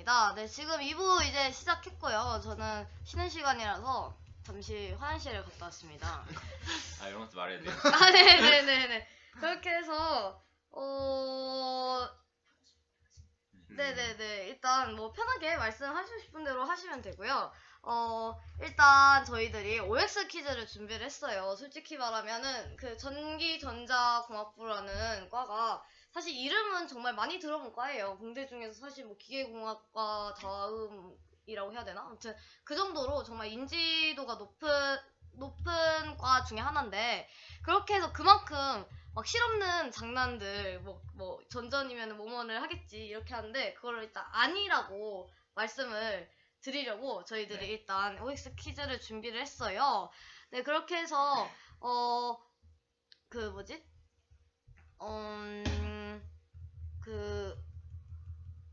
반갑습니다. 네, 지금 2부 이제 시작했고요. 저는 쉬는 시간이라서 잠시 화장실을 갔다 왔습니다. 아, 이런 것도 말해야 돼요. 아, 네네네네. 그렇게 해서, 네네네. 일단 뭐 편하게 말씀하시고 싶은 대로 하시면 되고요. 일단 저희들이 OX 퀴즈를 준비를 했어요. 솔직히 말하면은 그 전기전자공학부라는 과가 사실 이름은 정말 많이 들어본 과예요. 공대 중에서 사실 뭐 기계공학과 다음이라고 해야 되나? 아무튼 그 정도로 정말 인지도가 높은 과 중에 하나인데, 그렇게 해서 그만큼 막 실없는 장난들, 뭐 전전이면 뭐뭐를 하겠지 이렇게 하는데, 그걸 일단 아니라고 말씀을 드리려고 저희들이 일단 OX 퀴즈를 준비를 했어요. 네, 그렇게 해서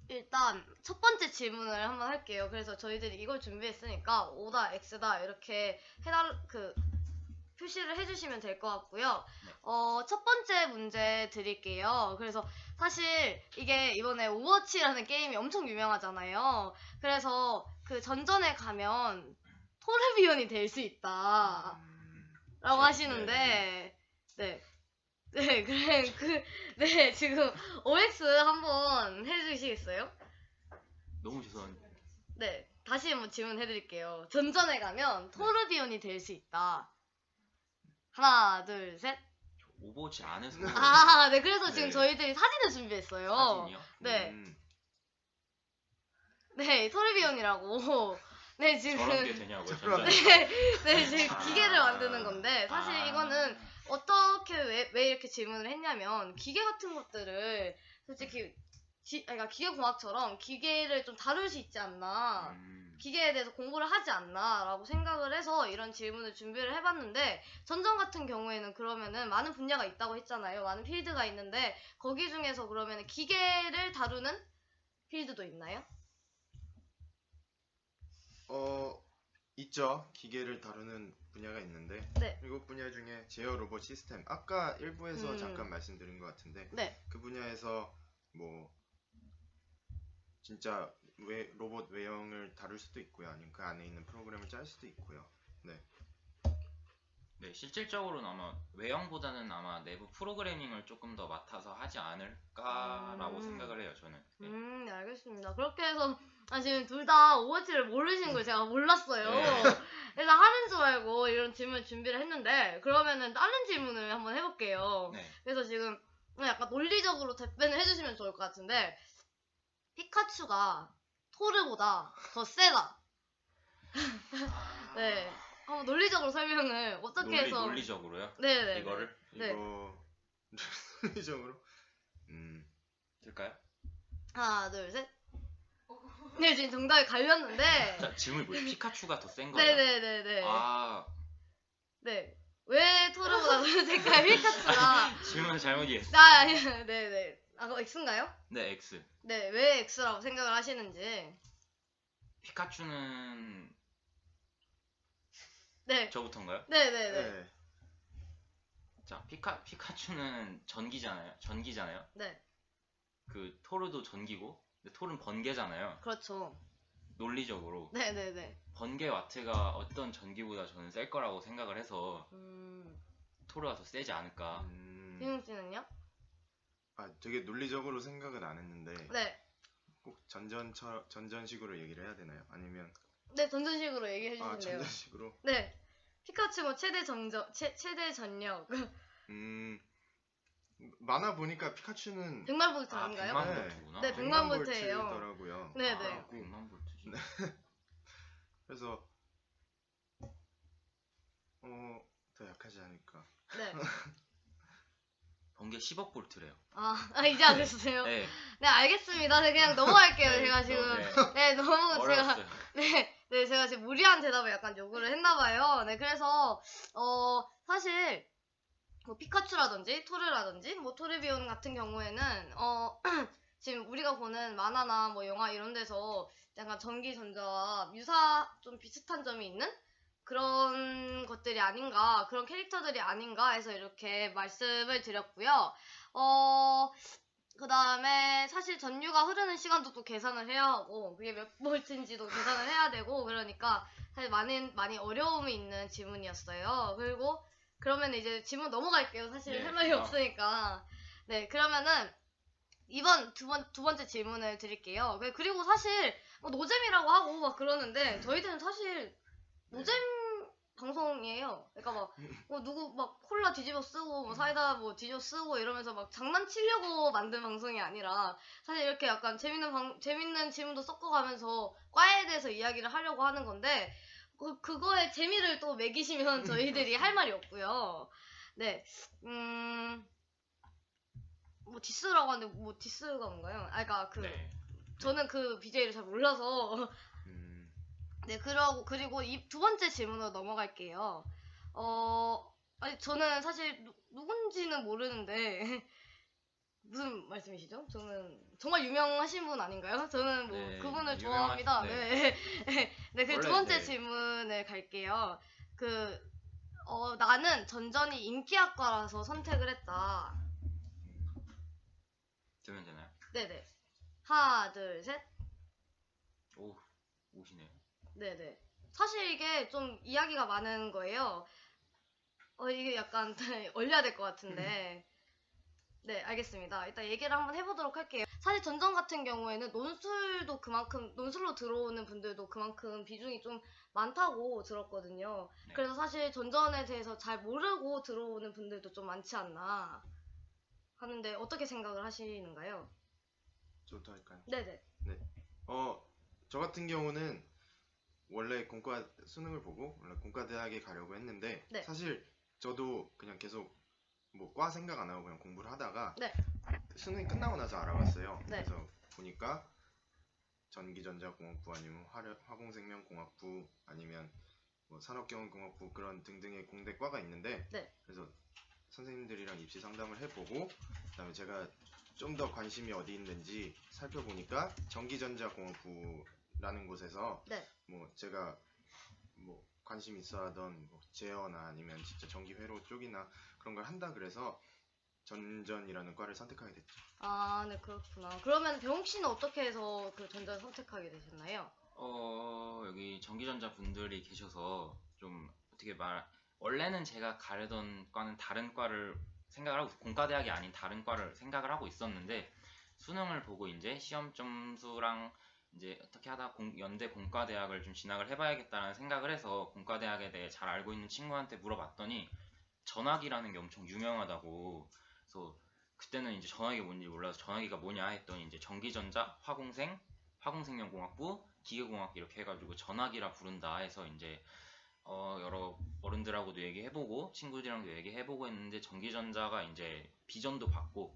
일단 첫 번째 질문을 한번 할게요. 그래서 저희들이 이걸 준비했으니까 O다 X다 이렇게 표시를 해주시면 될 것 같고요. 첫 번째 문제 드릴게요. 그래서 사실 이게 이번에 오버워치라는 게임이 엄청 유명하잖아요. 그래서 그 전전에 가면 토르비온이 될 수 있다 라고 하시는데, 네, 지금 OX 한번 해주시겠어요? 너무 죄송한데. 네, 다시 한번 질문해드릴게요. 전전에 가면 토르비온이 될 수 있다. 하나, 둘, 셋. 오버워치 안에서. 아, 네, 그래서 지금 네. 저희들이 사진을 준비했어요. 사진이요? 네. 네, 토르비온이라고. 네, 지금. 저런 게 되냐고요, 네, 지금 기계를 만드는 건데, 사실 이거는 어떻게, 왜 이렇게 질문을 했냐면, 기계 같은 것들을 솔직히, 그러니까 기계공학처럼 기계를 좀 다룰 수 있지 않나, 기계에 대해서 공부를 하지 않나 라고 생각을 해서 이런 질문을 준비를 해봤는데, 전전 같은 경우에는 그러면은 많은 분야가 있다고 했잖아요. 많은 필드가 있는데, 거기 중에서 그러면 기계를 다루는 필드도 있나요? 있죠. 기계를 다루는 분야가 있는데, 네. 이것 분야 중에 제어 로봇 시스템, 아까 일부에서 잠깐 말씀드린 것 같은데, 네. 그 분야에서 뭐 진짜 로봇 외형을 다룰 수도 있고요, 아니면 그 안에 있는 프로그램을 짤 수도 있고요. 네, 실질적으로는 아마 외형보다는 아마 내부 프로그래밍을 조금 더 맡아서 하지 않을까라고 생각을 해요, 저는. 네, 알겠습니다. 그렇게 해서 지금 둘 다 오버워치를 모르신 걸 제가 몰랐어요. 그래서 하는 줄 알고 이런 질문 준비를 했는데, 그러면은 다른 질문을 한번 해볼게요. 네. 그래서 지금 약간 논리적으로 답변을 해주시면 좋을 것 같은데, 피카츄가 토르보다 더 세다. 네. 한번 논리적으로 설명을 어떻게 해서. 논리적으로요? 네네. 이거를? 네. 논리적으로? 될까요? 하나, 둘, 셋. 네, 지금 정답이 갈렸는데. 자, 질문이 뭐예요? 피카츄가 더 센 거예요? 네네네네. 네. 왜 토르보다 더 색깔 피카츄가. 질문을 잘못 이해했어. 네네. 그거 X인가요? 네, X. 네, 왜 X라고 생각을 하시는지. 피카츄는 네. 저부터인가요? 네네네. 자, 피카츄는 전기잖아요. 네. 그 토르도 전기고, 근데 토르는 번개잖아요. 그렇죠. 논리적으로. 네네네. 번개 와트가 어떤 전기보다 저는 셀 거라고 생각을 해서 토르가 더 세지 않을까. 희웅 씨는요? 되게 논리적으로 생각은 안 했는데, 네. 꼭 전전식으로 얘기를 해야 되나요? 아니면 네, 전전식으로 얘기해 주시면 돼요. 전전식으로? 네. 피카츄 뭐 최대 전력. 만화 보니까 피카츄는 100만 볼트 아닌가요? 100만 볼트구나. 네, 100만 볼트예요. 볼트더라고요. 네네. 100만 볼트지. 그래서 더 약하지 않을까. 네. 번개 10억 볼트래요. 이제 아셨어요? 네. 네, 알겠습니다. 네, 그냥 넘어갈게요. 네, 제가 지금. 네. 너무 어려웠어요. 제가 지금 무리한 대답을 약간 요구를 했나봐요. 네, 그래서, 사실, 뭐, 피카츄라든지, 토르라든지, 뭐, 토르비온 같은 경우에는, 지금 우리가 보는 만화나 뭐, 영화 이런 데서 약간 전기전자와 좀 비슷한 점이 있는 그런 것들이 아닌가, 그런 캐릭터들이 아닌가 해서 이렇게 말씀을 드렸고요. 그 다음에 사실 전류가 흐르는 시간도 또 계산을 해야 하고 그게 몇 볼트인지도 계산을 해야 되고 그러니까 사실 많이 어려움이 있는 지문이었어요. 그리고 그러면 이제 지문 넘어갈게요. 사실 네, 할 말이 없으니까. 네, 그러면은 이번 두 번째 질문을 드릴게요. 그리고 사실 뭐 노잼이라고 하고 막 그러는데 저희들은 사실 노잼 방송이에요. 그러니까 막 누구 막 콜라 뒤집어 쓰고 뭐 사이다 뭐 뒤집어 쓰고 이러면서 막 장난치려고 만든 방송이 아니라 사실 이렇게 약간 재밌는 질문도 섞어가면서 과에 대해서 이야기를 하려고 하는 건데 그거에 재미를 또 매기시면 저희들이 할 말이 없고요. 네, 뭐 디스라고 하는데 뭐 디스가 뭔가요? 아, 그러니까 네. 저는 그 BJ를 잘 몰라서 네, 그리고 이 두 번째 질문으로 넘어갈게요. 아니, 저는 사실 누군지는 모르는데, 무슨 말씀이시죠? 저는 정말 유명하신 분 아닌가요? 저는 뭐 네, 그분을 유명하시- 좋아합니다. 네. 네. 네, 그 두 원래, 번째 네. 질문을 갈게요. 나는 전전이 인기학과라서 선택을 했다. 들으면 되나요? 네네. 하나, 둘, 셋. 오, 오시네요. 네네. 사실 이게 좀 이야기가 많은 거예요. 이게 약간 얼려야 될 것 같은데. 네, 알겠습니다. 일단 얘기를 한번 해보도록 할게요. 사실 전전 같은 경우에는 논술로 들어오는 분들도 그만큼 비중이 좀 많다고 들었거든요. 네. 그래서 사실 전전에 대해서 잘 모르고 들어오는 분들도 좀 많지 않나 하는데 어떻게 생각을 하시는가요? 저부터 할까요? 네네. 저 같은 경우는 원래 공과 수능을 보고 원래 공과대학에 가려고 했는데 네. 사실 저도 그냥 계속 뭐 과 생각 안 하고 그냥 공부를 하다가 네. 수능이 끝나고 나서 알아봤어요. 네. 그래서 보니까 전기전자공학부 아니면 화공생명공학부 아니면 뭐 산업경영공학부 그런 등등의 공대 과가 있는데 네. 그래서 선생님들이랑 입시 상담을 해보고 그다음에 제가 좀 더 관심이 어디 있는지 살펴보니까 전기전자공학부라는 곳에서 네. 뭐 제가 뭐 관심 있어 하던 뭐 제어나 아니면 진짜 전기회로 쪽이나 그런 걸 한다 그래서 전전이라는 과를 선택하게 됐죠. 아, 네, 그렇구나. 그러면 병욱 씨는 어떻게 해서 그 전자를 선택하게 되셨나요? 여기 전기전자 분들이 계셔서 좀 원래는 제가 가려던 과는 다른 과를 생각을 하고 공과대학이 아닌 다른 과를 생각을 하고 있었는데 수능을 보고 이제 시험 점수랑 이제 어떻게 하다 연대 공과대학을 좀 진학을 해봐야겠다는 생각을 해서 공과대학에 대해 잘 알고 있는 친구한테 물어봤더니 전화기라는 게 엄청 유명하다고. 그래서 그때는 이제 전화기가 뭔지 몰라서 전화기가 뭐냐 했더니 이제 전기전자, 화공생명공학부, 기계공학 이렇게 해가지고 전화기라 부른다 해서 이제 여러 어른들하고도 얘기해보고 친구들이랑도 얘기해보고 했는데 전기전자가 이제 비전도 받고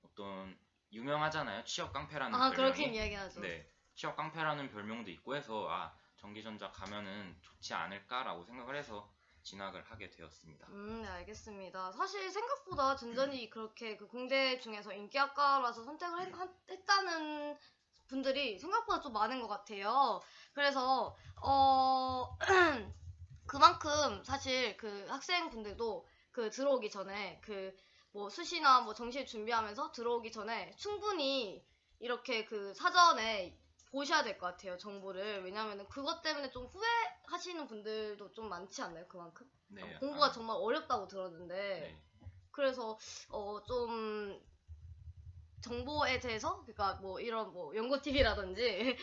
어떤 유명하잖아요. 취업 깡패라는 아, 별명이. 그렇게 이야기하죠. 네, 취업 깡패라는 별명도 있고 해서 전기전자 가면은 좋지 않을까라고 생각을 해서 진학을 하게 되었습니다. 네, 알겠습니다. 사실 생각보다 전전이 그렇게 그 공대 중에서 인기학과라서 선택을 했다는 분들이 생각보다 좀 많은 것 같아요. 그래서, 그만큼 사실 그 학생분들도 그 들어오기 전에 뭐 수시나 뭐 정시 준비하면서 들어오기 전에 충분히 이렇게 그 사전에 보셔야 될 것 같아요, 정보를. 왜냐면은 그것 때문에 좀 후회하시는 분들도 좀 많지 않나요, 그만큼? 네, 공부가 정말 어렵다고 들었는데. 네. 그래서, 좀, 정보에 대해서, 그러니까 뭐 이런 뭐 연고TV라든지,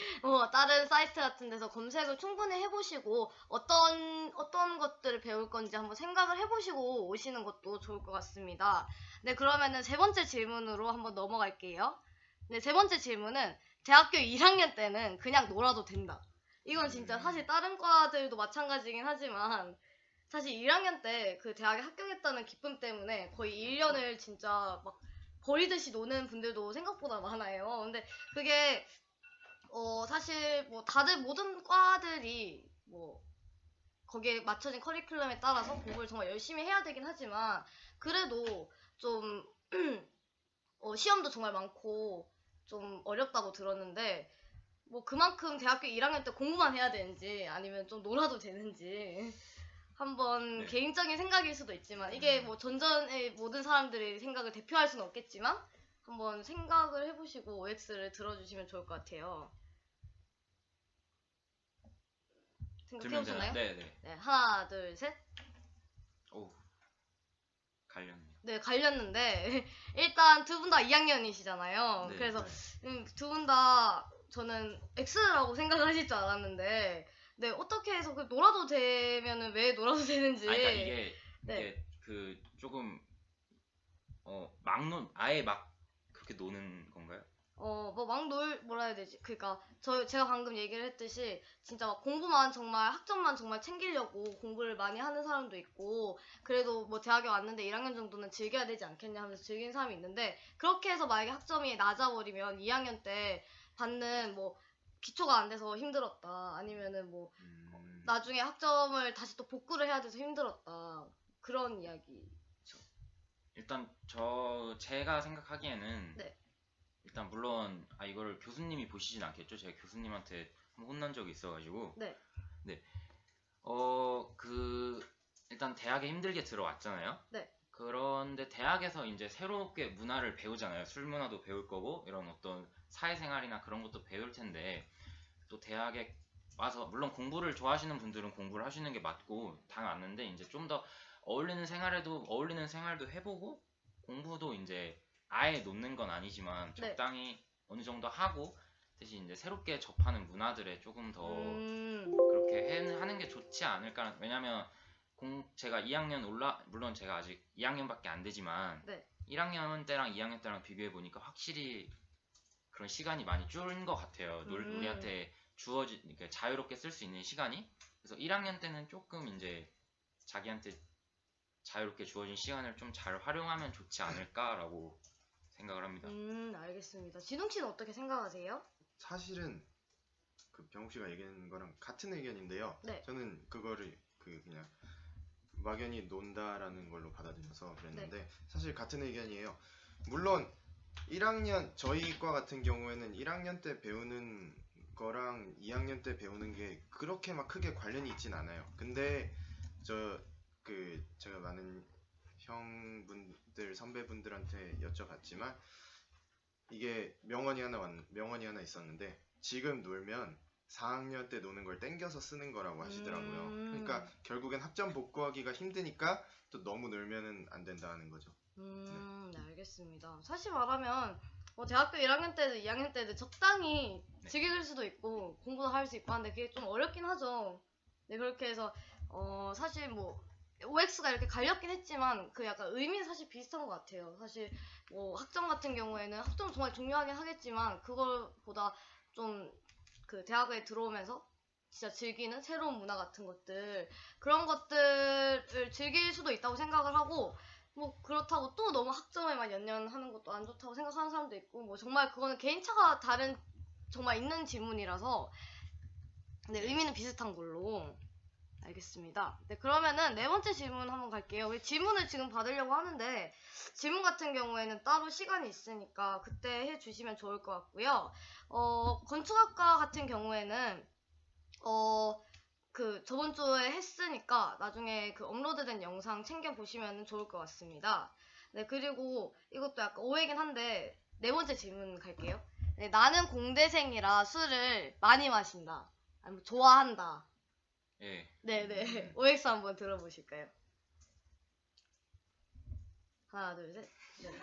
다른 사이트 같은 데서 검색을 충분히 해보시고, 어떤 것들을 배울 건지 한번 생각을 해보시고 오시는 것도 좋을 것 같습니다. 네, 그러면은 세 번째 질문으로 한번 넘어갈게요. 네, 세 번째 질문은, 대학교 1학년 때는 그냥 놀아도 된다. 이건 진짜 사실 다른 과들도 마찬가지긴 하지만 사실 1학년 때 그 대학에 합격했다는 기쁨 때문에 거의 1년을 진짜 막 버리듯이 노는 분들도 생각보다 많아요. 근데 그게 사실 뭐 다들 모든 과들이 뭐 거기에 맞춰진 커리큘럼에 따라서 공부를 정말 열심히 해야 되긴 하지만 그래도 좀 시험도 정말 많고 좀 어렵다고 들었는데 뭐 그만큼 대학교 1학년 때 공부만 해야 되는지 아니면 좀 놀아도 되는지 한번 네. 개인적인 생각일 수도 있지만 이게 뭐 전전의 모든 사람들의 생각을 대표할 수는 없겠지만 한번 생각을 해보시고 OX를 들어주시면 좋을 것 같아요. 들면 되나요? 생각해보셨나요? 네네. 네, 하나, 둘, 셋. 오, 갈렸네요. 네, 갈렸는데 일단 두 분 다 2학년이시잖아요. 네. 그래서 두 분 다 저는 X라고 생각을 하실 줄 알았는데 네, 어떻게 해서 그 놀아도 되면은 왜 놀아도 되는지. 아, 그러니까 이게 네. 그 조금 아예 막 그렇게 노는 건가요? 뭐 뭐라 해야 되지? 그러니까 제가 방금 얘기를 했듯이 진짜 막 공부만 정말 학점만 정말 챙기려고 공부를 많이 하는 사람도 있고 그래도 뭐 대학에 왔는데 1학년 정도는 즐겨야 되지 않겠냐 하면서 즐기는 사람이 있는데 그렇게 해서 만약에 학점이 낮아버리면 2학년 때 받는 뭐 기초가 안 돼서 힘들었다 아니면은 뭐 나중에 학점을 다시 또 복구를 해야 돼서 힘들었다 그런 이야기. 일단 제가 생각하기에는 네. 일단 물론 이거를 교수님이 보시진 않겠죠. 제가 교수님한테 한번 혼난 적이 있어가지고. 네. 네. 일단 대학에 힘들게 들어왔잖아요. 네. 그런데 대학에서 이제 새롭게 문화를 배우잖아요. 술 문화도 배울 거고 이런 어떤 사회생활이나 그런 것도 배울 텐데 또 대학에 와서 물론 공부를 좋아하시는 분들은 공부를 하시는 게 맞고 다 맞는데 이제 좀 더 어울리는 생활도 해보고 공부도 이제 아예 놓는 건 아니지만 네. 적당히 어느 정도 하고 대신 이제 새롭게 접하는 문화들에 조금 더 그렇게 하는 게 좋지 않을까. 왜냐면 제가 2학년 물론 제가 아직 2학년밖에 안 되지만 네. 1학년 때랑 2학년 때랑 비교해 보니까 확실히 그런 시간이 많이 줄은 것 같아요. 우리한테 그러니까 자유롭게 쓸 수 있는 시간이. 그래서 1학년 때는 조금 이제 자기한테 자유롭게 주어진 시간을 좀 잘 활용하면 좋지 않을까라고 생각을 합니다. 알겠습니다. 진웅 씨는 어떻게 생각하세요? 사실은 그 병욱 씨가 얘기한 거랑 같은 의견인데요. 네. 저는 그거를 그냥 막연히 논다라는 걸로 받아들여서 그랬는데 사실 같은 의견이에요. 물론 1학년 저희 과 같은 경우에는 1학년 때 배우는 거랑 2학년 때 배우는 게 그렇게 막 크게 관련이 있진 않아요. 근데 제가 많은 형분들 선배분들한테 여쭤봤지만 이게 명언이 하나 있었는데 지금 놀면 4학년 때 노는 걸 땡겨서 쓰는 거라고 하시더라고요. 그러니까 결국엔 학점 복구하기가 힘드니까 또 너무 놀면은 안 된다는 거죠. 네, 알겠습니다. 사실 말하면 뭐 대학교 1학년 때도 2학년 때도 적당히 네. 즐길 수도 있고 공부도 할 수 있고 하는데 그게 좀 어렵긴 하죠. 네, 그렇게 해서 사실 뭐 OX가 이렇게 갈렸긴 했지만 그 약간 의미는 사실 비슷한 것 같아요. 사실 뭐 학점 같은 경우에는 학점 정말 중요하긴 하겠지만 그걸보다 좀 그 대학에 들어오면서 진짜 즐기는 새로운 문화 같은 것들 그런 것들을 즐길 수도 있다고 생각을 하고 뭐 그렇다고 또 너무 학점에만 연연하는 것도 안 좋다고 생각하는 사람도 있고 뭐 정말 그거는 개인차가 다른 정말 있는 질문이라서 네, 의미는 비슷한 걸로 알겠습니다. 네, 그러면은 네 번째 질문 한번 갈게요. 질문을 지금 받으려고 하는데 질문 같은 경우에는 따로 시간이 있으니까 그때 해주시면 좋을 것 같고요. 건축학과 같은 경우에는 그 저번 주에 했으니까 나중에 그 업로드된 영상 챙겨 보시면 좋을 것 같습니다. 네, 그리고 이것도 약간 오해긴 한데 네 번째 질문 갈게요. 네, 나는 공대생이라 술을 많이 마신다. 아니면 좋아한다. 예. 네네. OX 한번 들어보실까요? 하나, 둘, 셋.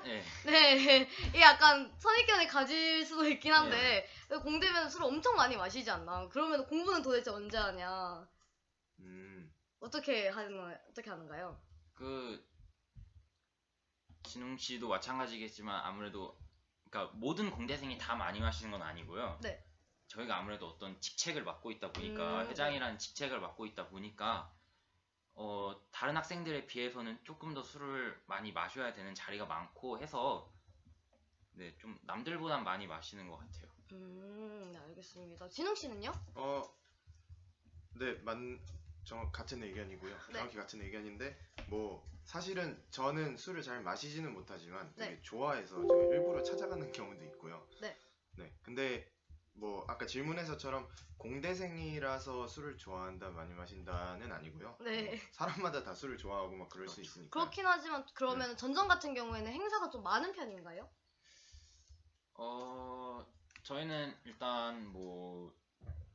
예. 네. 이게 약간 선입견을 가질 수도 있긴 한데 공대면 술을 엄청 많이 마시지 않나? 그러면 공부는 도대체 언제 하냐? 어떻게 하는가요? 진웅 씨도 마찬가지겠지만 아무래도 그러니까 모든 공대생이 다 많이 마시는 건 아니고요. 네. 저희가 아무래도 어떤 직책을 맡고 있다 보니까 회장이라는 직책을 맡고 있다 보니까 다른 학생들에 비해서는 조금 더 술을 많이 마셔야 되는 자리가 많고 해서 네, 좀 남들보단 많이 마시는 것 같아요. 네, 알겠습니다. 진웅 씨는요? 네, 같은 의견이고요. 네. 정확히 같은 의견인데 뭐 사실은 저는 술을 잘 마시지는 못하지만 되게 네. 좋아해서 제가 일부러 찾아가는 경우도 있고요. 네. 네. 근데 뭐 아까 질문에서처럼 공대생이라서 술을 좋아한다 많이 마신다는 아니고요. 네. 사람마다 다 술을 좋아하고 막 그럴 수 있으니까. 그렇긴 하지만 그러면 전전 같은 경우에는 행사가 좀 많은 편인가요? 저희는 일단 뭐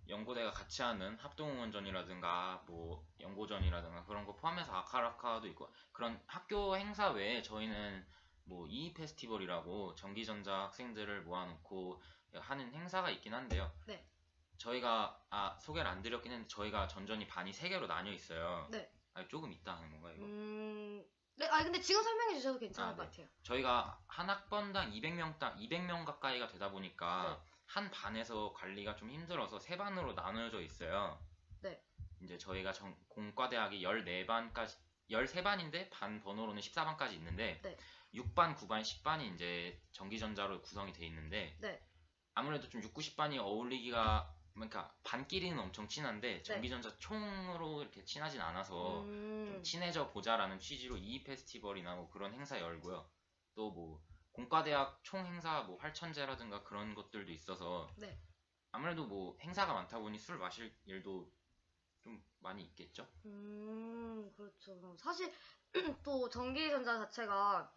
연고대가 같이 하는 합동응원전이라든가 뭐 연고전이라든가 그런 거 포함해서 아카라카도 있고, 그런 학교 행사 외에 저희는 뭐 이이 페스티벌이라고 전기전자 학생들을 모아놓고 하는 행사가 있긴 한데요. 네. 저희가 소개를 안 드렸긴 했는데 저희가 전전이 반이 3개로 나뉘어 있어요. 네. 아니, 조금 이따 하는 건가요, 이거? 네, 근데 지금 설명해 주셔도 괜찮을 것 네. 같아요. 저희가 한 학번당 200명 가까이가 되다 보니까 네. 한 반에서 관리가 좀 힘들어서 3반으로 나눠져 있어요. 네. 이제 저희가 공과대학이 14반까지 13반인데 반 번호로는 14반까지 있는데, 네. 6반, 9반, 10반이 이제 전기전자로 구성이 돼 있는데, 네. 아무래도 좀 6, 90반이 어울리기가, 그러니까 반끼리는 엄청 친한데 전기전자 총으로 이렇게 친하진 않아서 좀 친해져 보자라는 취지로 이이 페스티벌이나 뭐 그런 행사 열고요. 또 뭐 공과대학 총 행사 뭐 활천제라든가 그런 것들도 있어서 네. 아무래도 뭐 행사가 많다 보니 술 마실 일도 좀 많이 있겠죠. 그렇죠. 사실 또 전기전자 자체가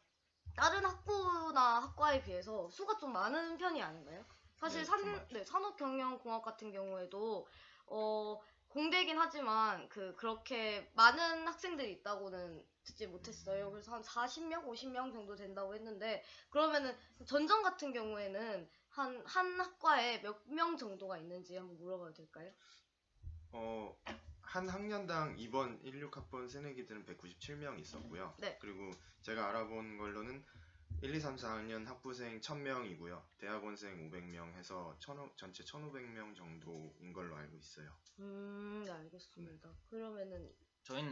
다른 학부나 학과에 비해서 수가 좀 많은 편이 아닌가요? 사실 네, 좀 많죠. 산업경영공학 같은 경우에도 공대긴 하지만 그렇게 많은 학생들이 있다고는 듣지 못했어요. 그래서 한 40명, 50명 정도 된다고 했는데, 그러면은 전전 같은 경우에는 한 학과에 몇 명 정도가 있는지 한번 물어봐도 될까요? 한 학년당 이번 16학번 새내기들은 197명 있었고요. 네. 그리고 제가 알아본 걸로는 1, 2, 3, 4학년 학부생 1000명이고요. 대학원생 500명 해서 전체 1500명 정도인 걸로 알고 있어요. 네, 알겠습니다. 그러면은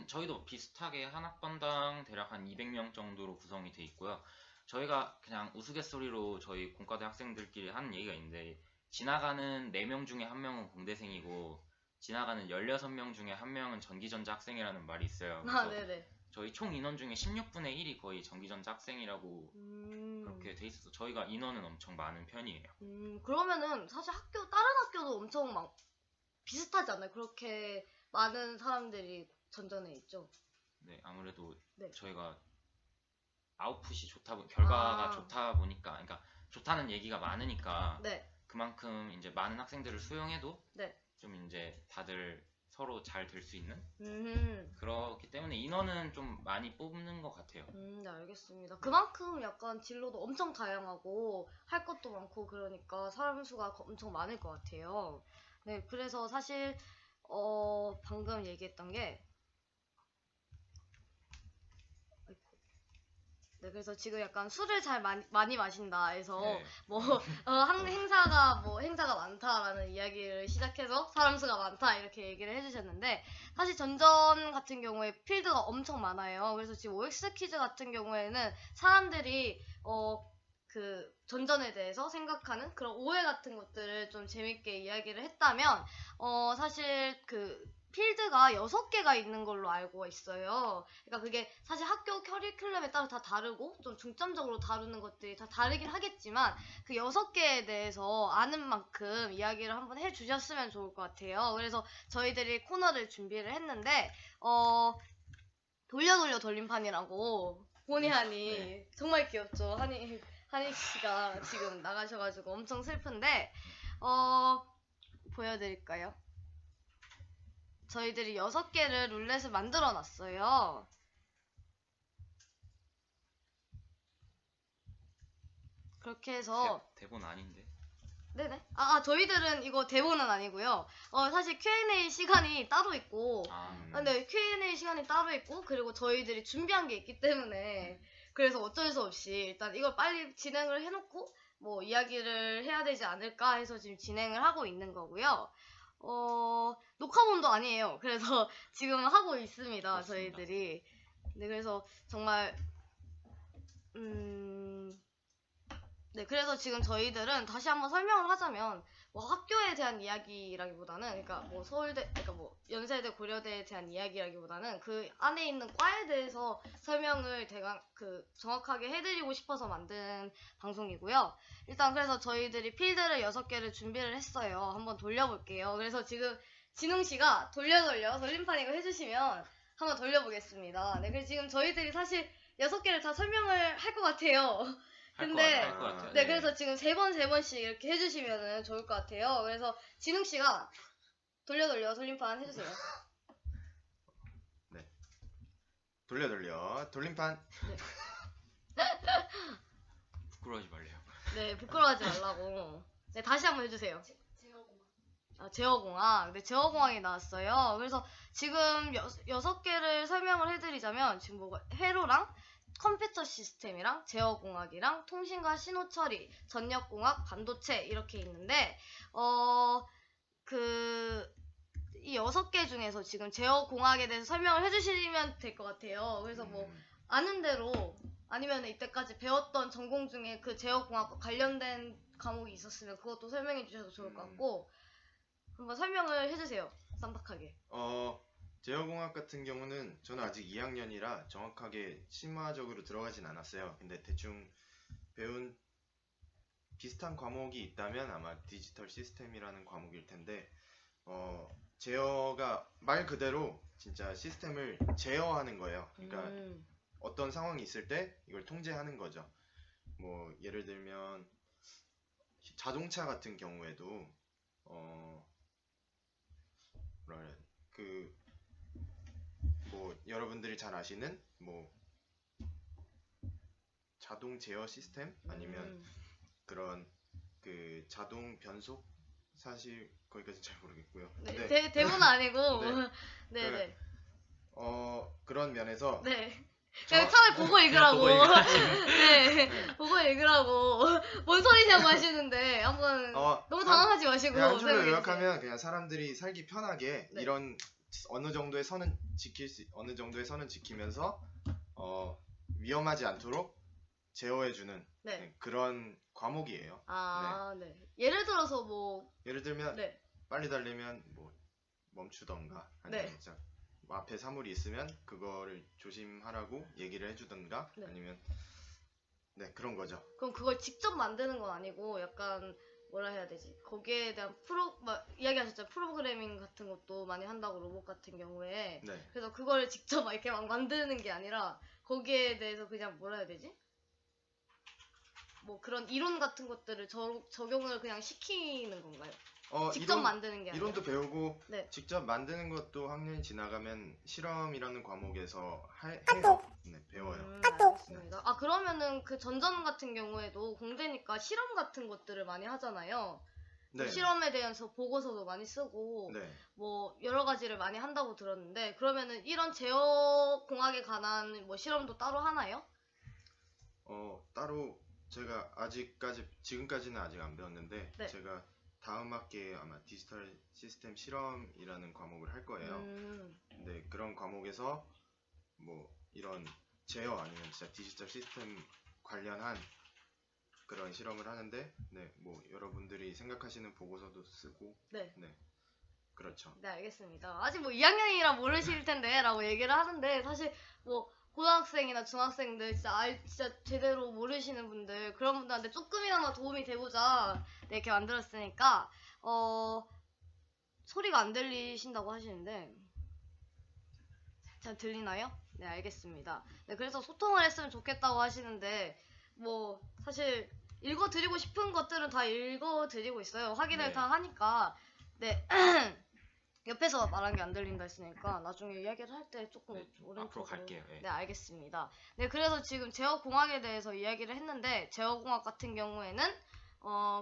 저희도 비슷하게 한 학번당 대략 한 200명 정도로 구성이 돼 있고요. 저희가 그냥 우스갯소리로 저희 공과대 학생들끼리 하는 얘기가 있는데, 지나가는 4명 중에 1명은 공대생이고 지나가는 16명 중에 1명은 전기전자 학생이라는 말이 있어요. 그래서 네네. 저희 총 인원 중에 16분의 1이 거의 전기전자 학생이라고 그렇게 돼 있어서 저희가 인원은 엄청 많은 편이에요. 그러면은 사실 다른 학교도 엄청 비슷하지 않나요? 그렇게 많은 사람들이 전전에 있죠. 네, 아무래도 네. 저희가 아웃풋이 결과가 아. 좋다 보니까, 그러니까 좋다는 얘기가 많으니까 네. 그만큼 이제 많은 학생들을 수용해도 네. 좀 이제 다들 서로 잘 될 수 있는, 음. 그렇기 때문에 인원은 좀 많이 뽑는 것 같아요. 네, 알겠습니다. 그만큼 약간 진로도 엄청 다양하고 할 것도 많고 그러니까 사람 수가 엄청 많을 것 같아요. 네, 그래서 사실 방금 얘기했던 게, 네, 그래서 지금 약간 술을 잘 많이 마신다 해서 네. 행사가 많다라는 이야기를 시작해서 사람 수가 많다 이렇게 얘기를 해주셨는데, 사실 전전 같은 경우에 필드가 엄청 많아요. 그래서 지금 OX 퀴즈 같은 경우에는 사람들이 전전에 대해서 생각하는 그런 오해 같은 것들을 좀 재밌게 이야기를 했다면, 사실 필드가 6개가 있는 걸로 알고 있어요. 그러니까 그게 사실 학교 커리큘럼에 따라 다 다르고 좀 중점적으로 다루는 것들이 다 다르긴 하겠지만, 그 6개에 대해서 아는 만큼 이야기를 한번 해주셨으면 좋을 것 같아요. 그래서 저희들이 코너를 준비를 했는데, 돌려 돌림판이라고 보니하니 네. 정말 귀엽죠. 한희 씨가 지금 나가셔가지고 엄청 슬픈데, 보여드릴까요? 저희들이 6개를 룰렛을 만들어 놨어요. 그렇게 해서 대본 아닌데. 네네. 저희들은 이거 대본은 아니고요. 사실 Q&A 시간이 따로 있고, 근데 Q&A 시간이 따로 있고, 그리고 저희들이 준비한 게 있기 때문에, 그래서 어쩔 수 없이 일단 이걸 빨리 진행을 해놓고 뭐 이야기를 해야 되지 않을까 해서 지금 진행을 하고 있는 거고요. 녹화본도 아니에요. 그래서 지금 하고 있습니다. 그렇습니다. 저희들이. 네, 그래서 정말 네, 그래서 지금 저희들은 다시 한번 설명을 하자면, 뭐 학교에 대한 이야기라기보다는, 그러니까 뭐 그러니까 뭐 연세대, 고려대에 대한 이야기라기보다는 그 안에 있는 과에 대해서 설명을 정확하게 해드리고 싶어서 만든 방송이고요. 일단 그래서 저희들이 필드를 6개를 준비를 했어요. 한번 돌려볼게요. 그래서 지금 진웅 씨가 돌림판 이거 해주시면 한번 돌려보겠습니다. 네, 그래서 지금 저희들이 사실 6개를 다 설명을 할 것 같아요. 근데 할 것 같아요. 네, 그래서 지금 세 번씩 이렇게 해주시면은 좋을 것 같아요. 그래서 진웅 씨가 돌려 돌림판 해주세요. 돌림판. 부끄러워하지 말래요. 네, 부끄러워하지 말라고. 네, 다시 한번 해주세요. 제어공학. 네, 제어공학이 나왔어요. 그래서 지금 6개를 설명을 해드리자면 지금 뭐가 회로랑 컴퓨터 시스템이랑 제어공학이랑 통신과 신호처리, 전력공학, 반도체 이렇게 있는데 이 6개 중에서 지금 제어공학에 대해서 설명을 해주시면 될 것 같아요. 그래서 뭐 아는 대로 아니면 이때까지 배웠던 전공 중에 그 제어공학과 관련된 과목이 있었으면 그것도 설명해 주셔도 좋을 것 같고 한번 설명을 해주세요. 쌈박하게. 제어공학 같은 경우는 저는 아직 2학년이라 정확하게 심화적으로 들어가진 않았어요. 근데 대충 배운 비슷한 과목이 있다면 아마 디지털 시스템이라는 과목일 텐데 제어가 말 그대로 진짜 시스템을 제어하는 거예요. 그러니까 어떤 상황이 있을 때 이걸 통제하는 거죠. 뭐 예를 들면 자동차 같은 경우에도 뭐라 그래야 뭐 여러분들이 잘 아시는 뭐 자동 제어 시스템 아니면 그런 그 자동 변속 사실 거기까지 잘 모르겠고요. 네, 대부분 아니고 네. 그런 면에서 네. 그냥 차라리 보고 읽으라고. 보고 읽으라고. 네, 보고 읽으라고. 뭔 소리냐고 하시는데 한번 너무 당황하지 마시고. 그냥 한 줄로 설명해 요약하면 그냥 사람들이 살기 편하게 네. 이런 어느 정도의 선은 지키면서 위험하지 않도록 제어해주는 네. 그런 과목이에요. 네. 예를 들어서 뭐 예를 들면 네. 빨리 달리면 뭐 멈추던가 아니면 네. 진짜 앞에 사물이 있으면 그거를 조심하라고 얘기를 해주던가 네. 아니면 그런 거죠. 그럼 그걸 직접 만드는 건 아니고 약간 뭐라 해야 되지? 거기에 대한 이야기하셨잖아요. 프로그래밍 같은 것도 많이 한다고 로봇 같은 경우에. 네. 그래서 그걸 직접 막 이렇게 막 만드는 게 아니라 거기에 대해서 그냥 뭐라 해야 되지? 뭐 그런 이론 같은 것들을 적용을 그냥 시키는 건가요? 직접 만드는 게 아니라. 이론도 배우고 네. 직접 만드는 것도 학년이 지나가면 실험이라는 과목에서 해요. 네, 배워요. 알겠습니다. 그러면은 그 전전 같은 경우에도 공대니까 실험 같은 것들을 많이 하잖아요. 네. 실험에 대해서 보고서도 많이 쓰고 네. 뭐 여러 가지를 많이 한다고 들었는데 그러면은 이런 제어 공학에 관한 뭐 실험도 따로 하나요? 따로 제가 지금까지는 아직 안 배웠는데 네. 제가 다음 학기에 아마 디지털 시스템 실험이라는 과목을 할 거예요. 근데 그런 과목에서 뭐 이런 제어 아니면 진짜 디지털 시스템 관련한 그런 실험을 하는데 뭐 여러분들이 생각하시는 보고서도 쓰고 그렇죠. 네, 알겠습니다. 아직 뭐 2학년이라 모르실 텐데 라고 얘기를 하는데 사실 뭐 고등학생이나 중학생들 진짜 제대로 모르시는 분들 그런 분들한테 조금이나마 도움이 되고자 이렇게 만들었으니까 소리가 안 들리신다고 하시는데 잘 들리나요? 네, 알겠습니다. 네, 그래서 소통을 했으면 좋겠다고 하시는데 뭐 사실 읽어드리고 싶은 것들은 다 읽어드리고 있어요. 확인을 다 하니까 네. 옆에서 말한 게 안 들린다 했으니까 나중에 이야기를 할 때 조금 오른쪽으로 앞으로 갈게요. 네, 알겠습니다. 네, 그래서 지금 제어공학에 대해서 이야기를 했는데 제어공학 같은 경우에는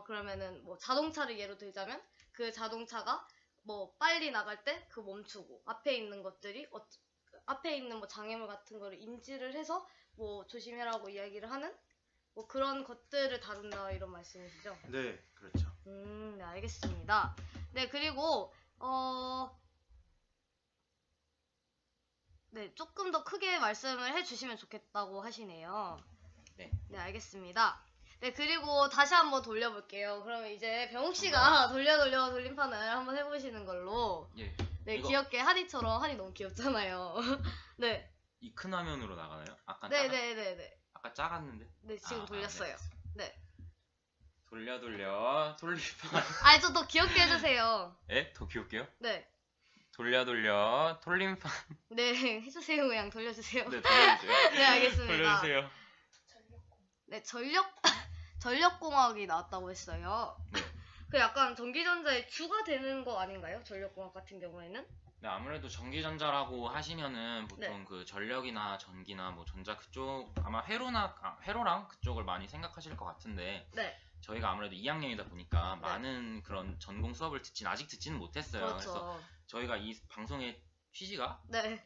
그러면은 뭐 자동차를 예로 들자면 그 자동차가 뭐 빨리 나갈 때 그 멈추고 앞에 있는 것들이 앞에 있는 뭐 장애물 같은 거를 인지를 해서 뭐 조심해라고 이야기를 하는 뭐 그런 것들을 다룬다 이런 말씀이시죠? 네, 그렇죠. 네, 알겠습니다. 네, 그리고 네, 조금 더 크게 말씀을 해주시면 좋겠다고 하시네요. 네. 네, 알겠습니다. 네, 그리고 다시 한번 돌려볼게요. 그러면 이제 병욱 씨가 돌려 돌림판을 한번 해보시는 걸로. 예. 네, 귀엽게 한이처럼 한이 너무 귀엽잖아요. 네. 이 큰 화면으로 나가나요? 네. 아까 작았는데. 네, 지금 돌렸어요. 네. 돌림판. 좀 더 귀엽게 해주세요. 예? 더 귀엽게요? 네. 돌림판. 네, 해주세요. 그냥 돌려주세요. 네, 돌려주세요. 네, 알겠습니다. 돌려주세요. 네, 전력 전력공학이 나왔다고 했어요. 네. 그 약간 전기전자의 주가 되는 거 아닌가요? 전력공학 같은 경우에는? 네, 아무래도 전기전자라고 하시면은 보통 네. 그 전력이나 전기나 뭐 전자 그쪽 아마 회로랑 그쪽을 많이 생각하실 것 같은데 네. 저희가 아무래도 2학년이다 보니까 네. 많은 그런 전공 수업을 아직 듣지는 못했어요. 그래서 그렇죠. 저희가 이 방송의 취지가 네.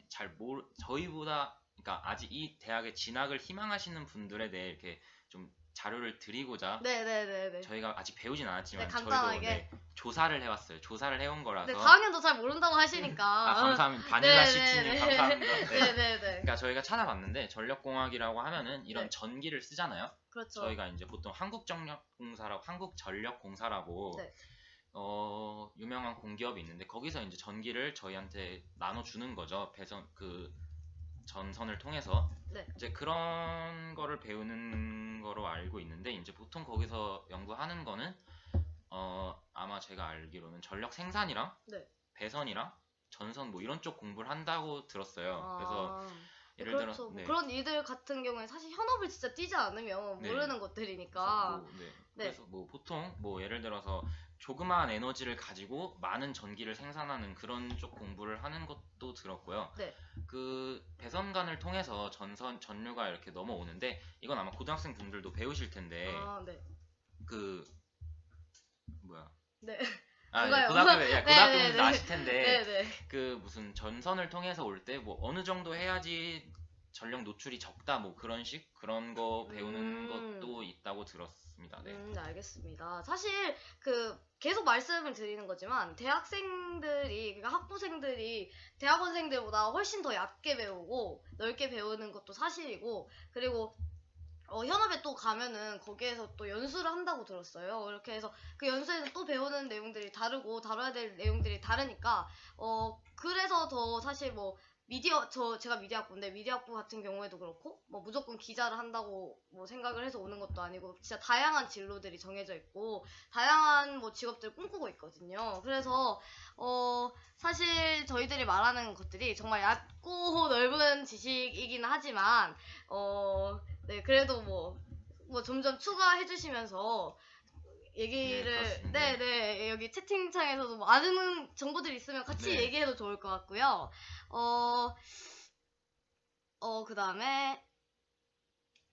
저희보다 그러니까 아직 이 대학에 진학을 희망하시는 분들에 대해 이렇게 좀 자료를 드리고자 네네네네. 저희가 아직 배우진 않았지만 네, 저희도 간단하게. 조사를 해왔어요. 조사를 해온 거라서 네, 4학년도 잘 모른다고 하시니까. 감사합니다. 바닐라 네, 시티님 네, 네. 감사합니다. 네. 네네네. 그러니까 저희가 찾아봤는데 전력공학이라고 하면은 이런 네. 전기를 쓰잖아요. 그렇죠. 저희가 이제 보통 한국전력공사라고 네. 유명한 공기업이 있는데 거기서 이제 전기를 저희한테 나눠주는 거죠. 전선을 통해서. 네. 이제 그런 거를 배우는 거로 알고 있는데 이제 보통 거기서 연구하는 거는 아마 제가 알기로는 전력 생산이랑 네. 배선이랑 전선 뭐 이런 쪽 공부를 한다고 들었어요. 그래서 예를 그렇죠. 들어 뭐 네. 그런 일들 같은 경우에 사실 현업을 진짜 뛰지 않으면 네. 모르는 그래서 것들이니까. 네. 그래서 뭐 보통 뭐 예를 들어서 조그마한 에너지를 가지고 많은 전기를 생산하는 그런 쪽 공부를 하는 것도 들었고요. 네. 그 배선관을 통해서 전류가 이렇게 넘어오는데 이건 아마 고등학생 분들도 배우실 텐데 네. 그 뭐야? 네. 네, 뭔가요? 고등학교 네, 분들 네, 아실 텐데 네네. 그 무슨 전선을 통해서 올 때 뭐 어느 정도 해야지 전력 노출이 적다 뭐 그런 거 배우는 것도 있다고 들었습니다. 네. 네, 알겠습니다. 사실 계속 말씀을 드리는 거지만 대학생들이 그러니까 학부생들이 대학원생들보다 훨씬 더 얕게 배우고 넓게 배우는 것도 사실이고 그리고 현업에 또 가면은 거기에서 또 연수를 한다고 들었어요. 이렇게 해서 그 연수에서 또 배우는 내용들이 다르고 다뤄야 될 내용들이 다르니까 그래서 더 사실 뭐 제가 미디어학부인데 미디어학부 같은 경우에도 그렇고 뭐 무조건 기자를 한다고 뭐 생각을 해서 오는 것도 아니고 진짜 다양한 진로들이 정해져 있고 다양한 뭐 직업들을 꿈꾸고 있거든요. 그래서 사실 저희들이 말하는 것들이 정말 얕고 넓은 지식이긴 하지만 네, 그래도 뭐 점점 추가해 주시면서 얘기를 네, 네, 여기 채팅창에서도 뭐 아는 정보들이 있으면 같이 네. 얘기해도 좋을 것 같고요. 그다음에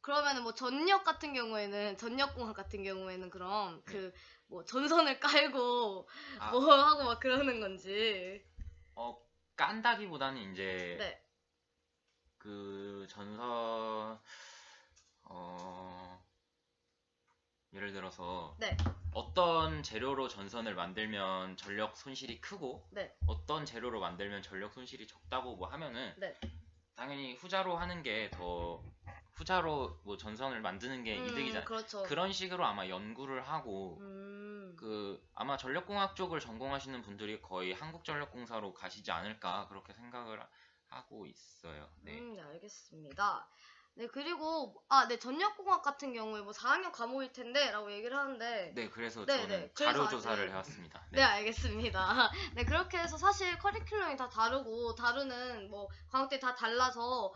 그러면은 뭐 전력공학 같은 경우에는 그럼 네. 뭐 전선을 깔고 아. 뭐 하고 막 그러는 건지. 깐다기보다는 이제 네. 그 전선 예를 들어서 네. 어떤 재료로 전선을 만들면 전력 손실이 크고 네. 어떤 재료로 만들면 전력 손실이 적다고 뭐 하면은 네. 당연히 후자로 하는 게 더 후자로 뭐 전선을 만드는 게 이득이잖아요. 그렇죠. 그런 식으로 아마 연구를 하고 아마 전력공학 쪽을 전공하시는 분들이 거의 한국전력공사로 가시지 않을까 그렇게 생각을 하고 있어요. 네. 네, 알겠습니다. 네, 그리고 네, 전력공학 같은 경우에 뭐 4학년 과목일 텐데라고 얘기를 하는데 네, 그래서 네, 저는 네. 자료 그래서 조사를 아직- 해왔습니다. 네, 알겠습니다. 네, 그렇게 해서 사실 커리큘럼이 다 다르고 다루는 뭐 과목들이 다 달라서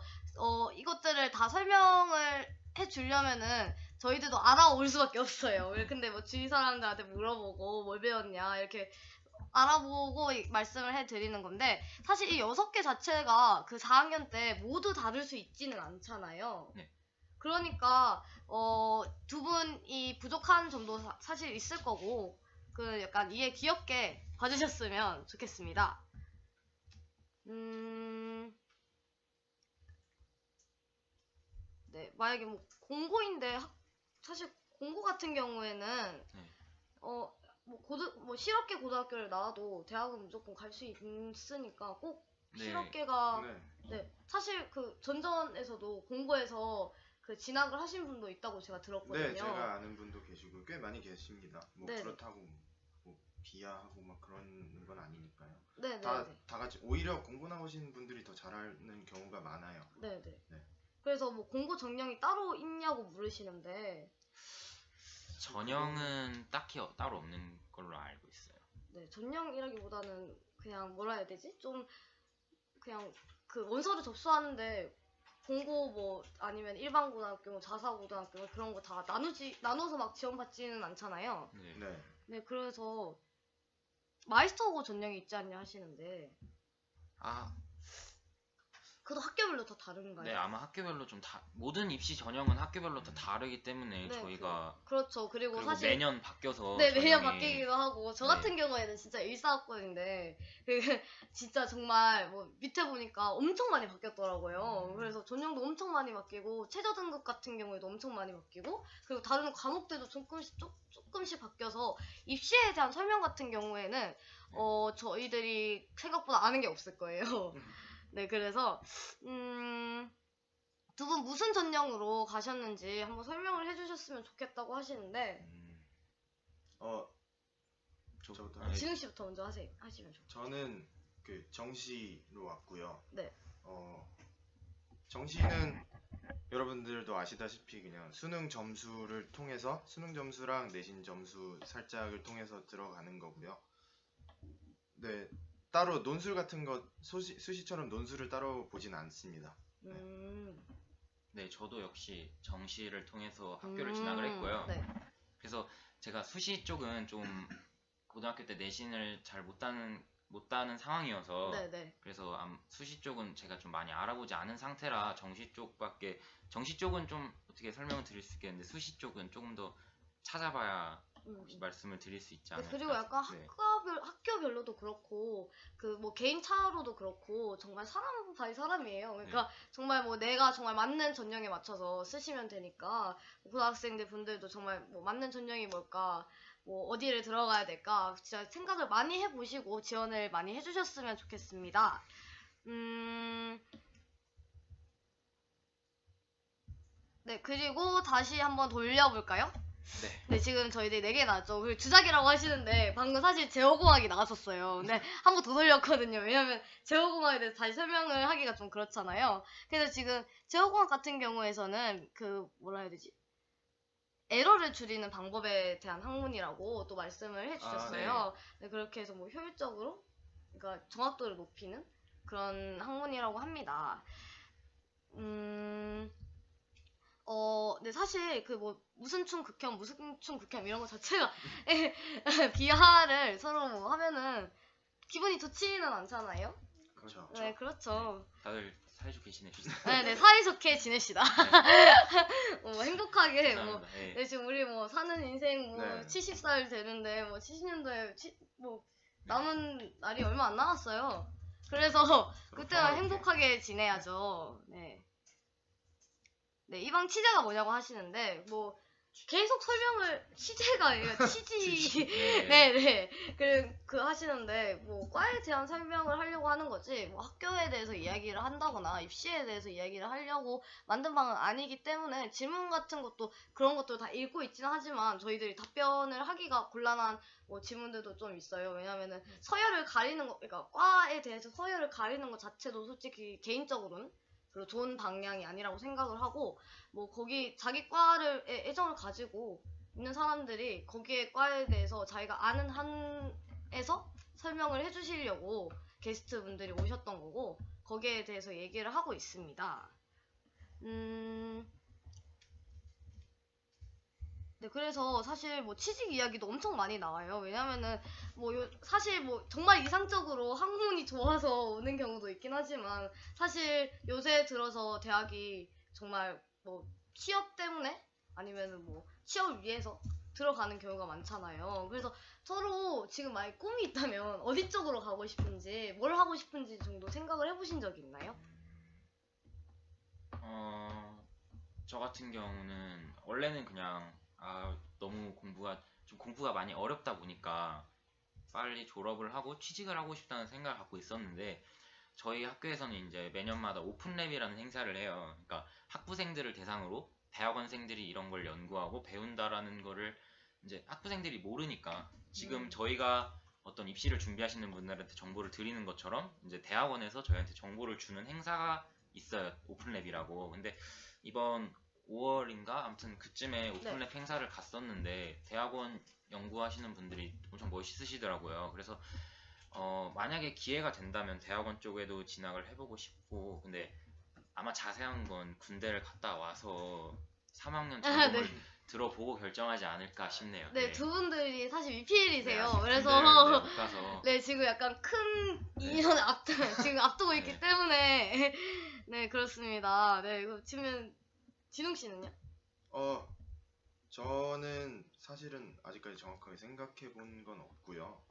이것들을 다 설명을 해주려면은 저희들도 알아올 수밖에 없어요. 근데 뭐 주위 사람들한테 물어보고 뭘 배웠냐 이렇게 알아보고 말씀을 해드리는 건데 사실 이 6개 자체가 그 4학년 때 모두 다룰 수 있지는 않잖아요. 네. 그러니까 두 분이 부족한 점도 사실 있을 거고 약간 이해 귀엽게 봐주셨으면 좋겠습니다. 네, 만약에 뭐 공고인데 사실 공고 같은 경우에는 네. 뭐 실업계 고등학교를 나와도 대학은 무조건 갈 수 있으니까 꼭 네. 실업계가 네. 네, 사실 전전에서도 공고에서 진학을 하신 분도 있다고 제가 들었거든요. 네, 제가 아는 분도 계시고 꽤 많이 계십니다. 뭐 네네. 그렇다고 뭐 비하하고 막 그런 건 아니니까요. 네네. 다 같이 오히려 공고 나오시는 분들이 더 잘하는 경우가 많아요. 네네. 네. 그래서 뭐 공고 전형이 따로 있냐고 물으시는데 전형은 딱히 따로 없는 걸로 알고 있어요. 네, 전형이라기보다는 그냥 뭐라 해야 되지? 좀 그냥 원서를 접수하는데 공고 뭐 아니면 일반 고등학교, 자사 고등학교 그런 거 다 나눠서 막 지원받지는 않잖아요. 네. 네. 네, 그래서 마이스터고 전형이 있지 않냐 하시는데 아, 그것도 학교별로 다 다른가요? 네, 아마 학교별로 모든 입시 전형은 학교별로 다 다르기 때문에 네, 저희가 그렇죠. 그리고 사실 매년 바뀌어서 네, 매년 전형이 바뀌기도 하고 저 네. 같은 경우에는 진짜 일사학번인데 그 진짜 정말 뭐 밑에 보니까 엄청 많이 바뀌었더라고요. 그래서 전형도 엄청 많이 바뀌고 최저 등급 같은 경우에도 엄청 많이 바뀌고 그리고 다른 과목들도 조금씩 바뀌어서 입시에 대한 설명 같은 경우에는 저희들이 생각보다 아는 게 없을 거예요. 네, 그래서 두 분 무슨 전형으로 가셨는지 한번 설명을 해주셨으면 좋겠다고 하시는데 저부터 네. 진웅 씨부터 먼저 하시면 좋겠어요. 저는 그 정시로 왔고요. 네. 정시는 여러분들도 아시다시피 그냥 수능 점수랑 내신 점수 살짝을 통해서 들어가는 거고요. 네, 따로 논술 같은 거 수시처럼 논술을 따로 보진 않습니다. 네, 저도 역시 정시를 통해서 학교를 진학을 했고요. 네. 그래서 제가 수시 쪽은 좀 고등학교 때 내신을 잘 못 따는 상황이어서 네. 그래서 수시 쪽은 제가 좀 많이 알아보지 않은 상태라 정시 쪽은 좀 어떻게 설명을 드릴 수 있겠는데 수시 쪽은 조금 더 찾아봐야 혹시 말씀을 드릴 수 있지 않을까. 그리고 약간 네. 학교별로도 그렇고 그 뭐 개인 차로도 그렇고 정말 사람 바이 사람이에요. 그러니까 정말 뭐 내가 정말 맞는 전형에 맞춰서 쓰시면 되니까 고등학생들 분들도 정말 뭐 맞는 전형이 뭘까, 뭐 어디를 들어가야 될까 진짜 생각을 많이 해보시고 지원을 많이 해주셨으면 좋겠습니다. 네, 그리고 다시 한번 돌려볼까요? 네, 지금 저희들이 4개 나왔죠. 그리고 주작이라고 하시는데 방금 사실 제어공학이 나왔었어요. 근데 한 번 더 돌렸거든요. 왜냐면 제어공학에 대해서 다시 설명을 하기가 좀 그렇잖아요. 그래서 지금 제어공학 같은 경우에서는 그 뭐라 해야 되지? 에러를 줄이는 방법에 대한 학문이라고 또 말씀을 해주셨어요. 네, 그렇게 해서 뭐 효율적으로, 그러니까 정확도를 높이는 그런 학문이라고 합니다. 네, 사실 그 뭐 무슨 춤 극혐 이런 거 자체가 비하를 서로 뭐 하면은 기분이 좋지는 않잖아요. 그렇죠. 네, 그렇죠. 다들 사이좋게 지내시죠. 네, 사이좋게 지냅시다. 행복하게 뭐 감사합니다. 네. 네, 지금 우리 뭐 사는 인생 뭐 네. 70살 되는데 뭐 70년도에 뭐 남은 날이 얼마 안 남았어요. 그래서 그때는 평화롭게. 행복하게 지내야죠. 네. 네, 이방 취재가 뭐냐고 하시는데 뭐 계속 설명을 취재가 아니라 취지 네. 그 하시는데 뭐 과에 대한 설명을 하려고 하는 거지 뭐 학교에 대해서 이야기를 한다거나 입시에 대해서 이야기를 하려고 만든 방은 아니기 때문에 질문 같은 것도 그런 것들 다 읽고 있지는 하지만 저희들이 답변을 하기가 곤란한 뭐 질문들도 좀 있어요. 왜냐면은 서열을 가리는 거, 그러니까 과에 대해서 서열을 가리는 것 자체도 솔직히 개인적으로는 별로 좋은 방향이 아니라고 생각을 하고 뭐 거기 자기 과를 애정을 가지고 있는 사람들이 거기에 과에 대해서 자기가 아는 한에서 설명을 해주시려고 게스트 분들이 오셨던 거고 거기에 대해서 얘기를 하고 있습니다. 네, 그래서 사실 뭐 취직 이야기도 엄청 많이 나와요. 왜냐면은 뭐 사실 뭐 정말 이상적으로 학문이 좋아서 오는 경우도 있긴 하지만 사실 요새 들어서 대학이 정말 뭐 취업 때문에 아니면은 뭐 취업을 위해서 들어가는 경우가 많잖아요. 그래서 서로 지금 만약 꿈이 있다면 어디 쪽으로 가고 싶은지 뭘 하고 싶은지 정도 생각을 해보신 적이 있나요? 저 같은 경우는 원래는 그냥 너무 공부가 많이 어렵다 보니까 빨리 졸업을 하고 취직을 하고 싶다는 생각을 갖고 있었는데 저희 학교에서는 이제 매년마다 오픈랩이라는 행사를 해요. 그러니까 학부생들을 대상으로 대학원생들이 이런 걸 연구하고 배운다라는 거를 이제 학부생들이 모르니까 지금 저희가 어떤 입시를 준비하시는 분들한테 정보를 드리는 것처럼 이제 대학원에서 저희한테 정보를 주는 행사가 있어요. 오픈랩이라고. 근데 이번 5월인가 아무튼 그쯤에 오픈랩 행사를 갔었는데 대학원 연구하시는 분들이 엄청 멋있으시더라고요. 그래서 만약에 기회가 된다면 대학원 쪽에도 진학을 해보고 싶고 근데 아마 자세한 건 군대를 갔다 와서 3학년 아, 전공을 네. 들어보고 결정하지 않을까 싶네요. 네, 두 분들이 사실 미필이세요. 아직 그래서 군대를 못 가서 네, 지금 약간 큰 네. 2년 지금 앞두고 있기 네. 때문에 네, 그렇습니다. 네, 이거 지금 진웅 씨는요? 저는 사실은 아직까지 정확하게 생각해 본 건 없고요.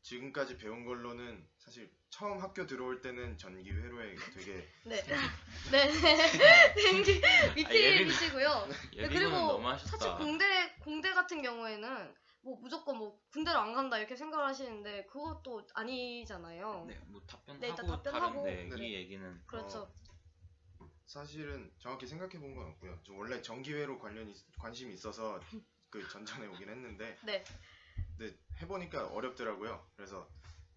지금까지 배운 걸로는 사실 처음 학교 들어올 때는 전기 회로에 되게 네. 네. 댕기 미필이시고요. 네, 예비군은 그리고 너무 하셨다. 사실 공대 같은 경우에는 뭐 무조건 뭐 군대를 안 간다 이렇게 생각을 하시는데 그것도 아니잖아요. 네, 뭐 답변하고 네, 일단 답변하고. 다른 네. 이 얘기는 그렇죠. 사실은 정확히 생각해 본 건 없고요. 저 원래 전기회로 관심이 있어서 그 전전에 오긴 했는데 네. 근데 해보니까 어렵더라고요. 그래서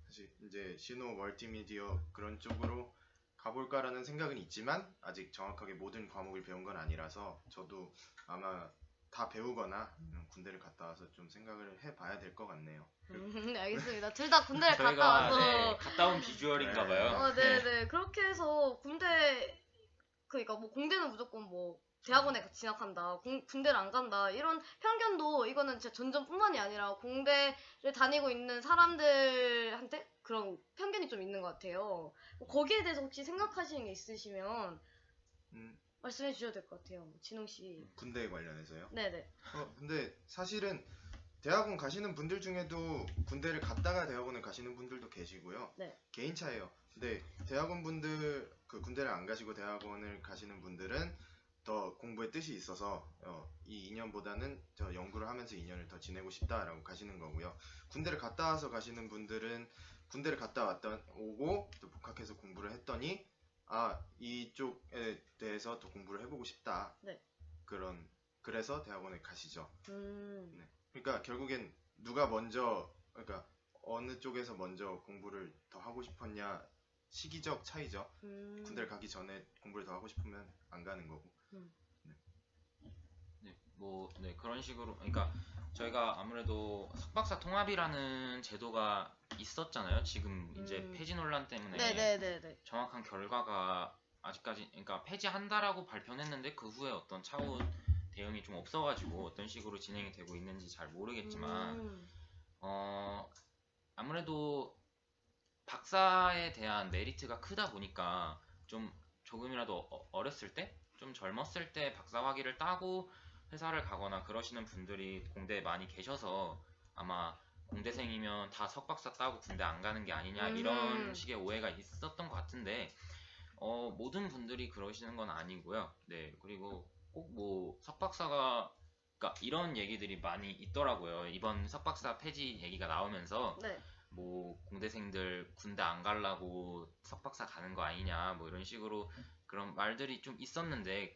사실 이제 신호 멀티미디어 그런 쪽으로 가볼까라는 생각은 있지만 아직 정확하게 모든 과목을 배운 건 아니라서 저도 아마 다 배우거나 군대를 갔다 와서 좀 생각을 해봐야 될 것 같네요. 네, 알겠습니다. 둘 다 군대를 갔다 저희가 와서 네, 갔다 온 비주얼인가 봐요. 네. 그렇게 해서 그러니까 뭐 공대는 무조건 뭐 대학원에 진학한다, 군대를 안 간다 이런 편견도 이거는 진짜 전전뿐만이 아니라 공대를 다니고 있는 사람들한테 그런 편견이 좀 있는 것 같아요. 뭐 거기에 대해서 혹시 생각하시는 게 있으시면 음, 말씀해 주셔도 될 것 같아요. 진웅 씨. 군대 관련해서요. 네네. 근데 사실은 대학원 가시는 분들 중에도 군대를 갔다가 대학원을 가시는 분들도 계시고요. 네. 개인 차예요. 근데 대학원 분들 그 군대를 안 가시고 대학원을 가시는 분들은 더 공부에 뜻이 있어서 이 2년보다는 저 연구를 하면서 2년을 더 지내고 싶다라고 가시는 거고요. 군대를 갔다 와서 가시는 분들은 군대를 갔다 오고 또 복학해서 공부를 했더니 이쪽에 대해서 더 공부를 해보고 싶다. 네. 그래서 대학원에 가시죠. 음. 네. 그러니까 결국엔 누가 먼저 그러니까 어느 쪽에서 먼저 공부를 더 하고 싶었냐 시기적 차이죠. 군대를 가기 전에 공부를 더 하고 싶으면 안 가는 거고. 네, 뭐, 네, 그런 식으로, 그러니까 저희가 아무래도 석박사 통합이라는 제도가 있었잖아요. 지금 이제 폐지 논란 때문에 네네네네. 정확한 결과가 아직까지, 그러니까 폐지한다라고 발표는 했는데 그 후에 어떤 차후 대응이 좀 없어가지고 어떤 식으로 진행이 되고 있는지 잘 모르겠지만, 아무래도 박사에 대한 메리트가 크다 보니까 좀 조금이라도 어렸을 때, 좀 젊었을 때 박사 학위를 따고 회사를 가거나 그러시는 분들이 공대에 많이 계셔서 아마 공대생이면 다 석박사 따고 군대 안 가는 게 아니냐 이런 식의 오해가 있었던 것 같은데 모든 분들이 그러시는 건 아니고요. 네, 그리고 꼭 뭐 석박사가 그러니까 이런 얘기들이 많이 있더라고요. 이번 석박사 폐지 얘기가 나오면서 네. 뭐 공대생들 군대 안 가려고 석박사 가는 거 아니냐 뭐 이런 식으로 그런 말들이 좀 있었는데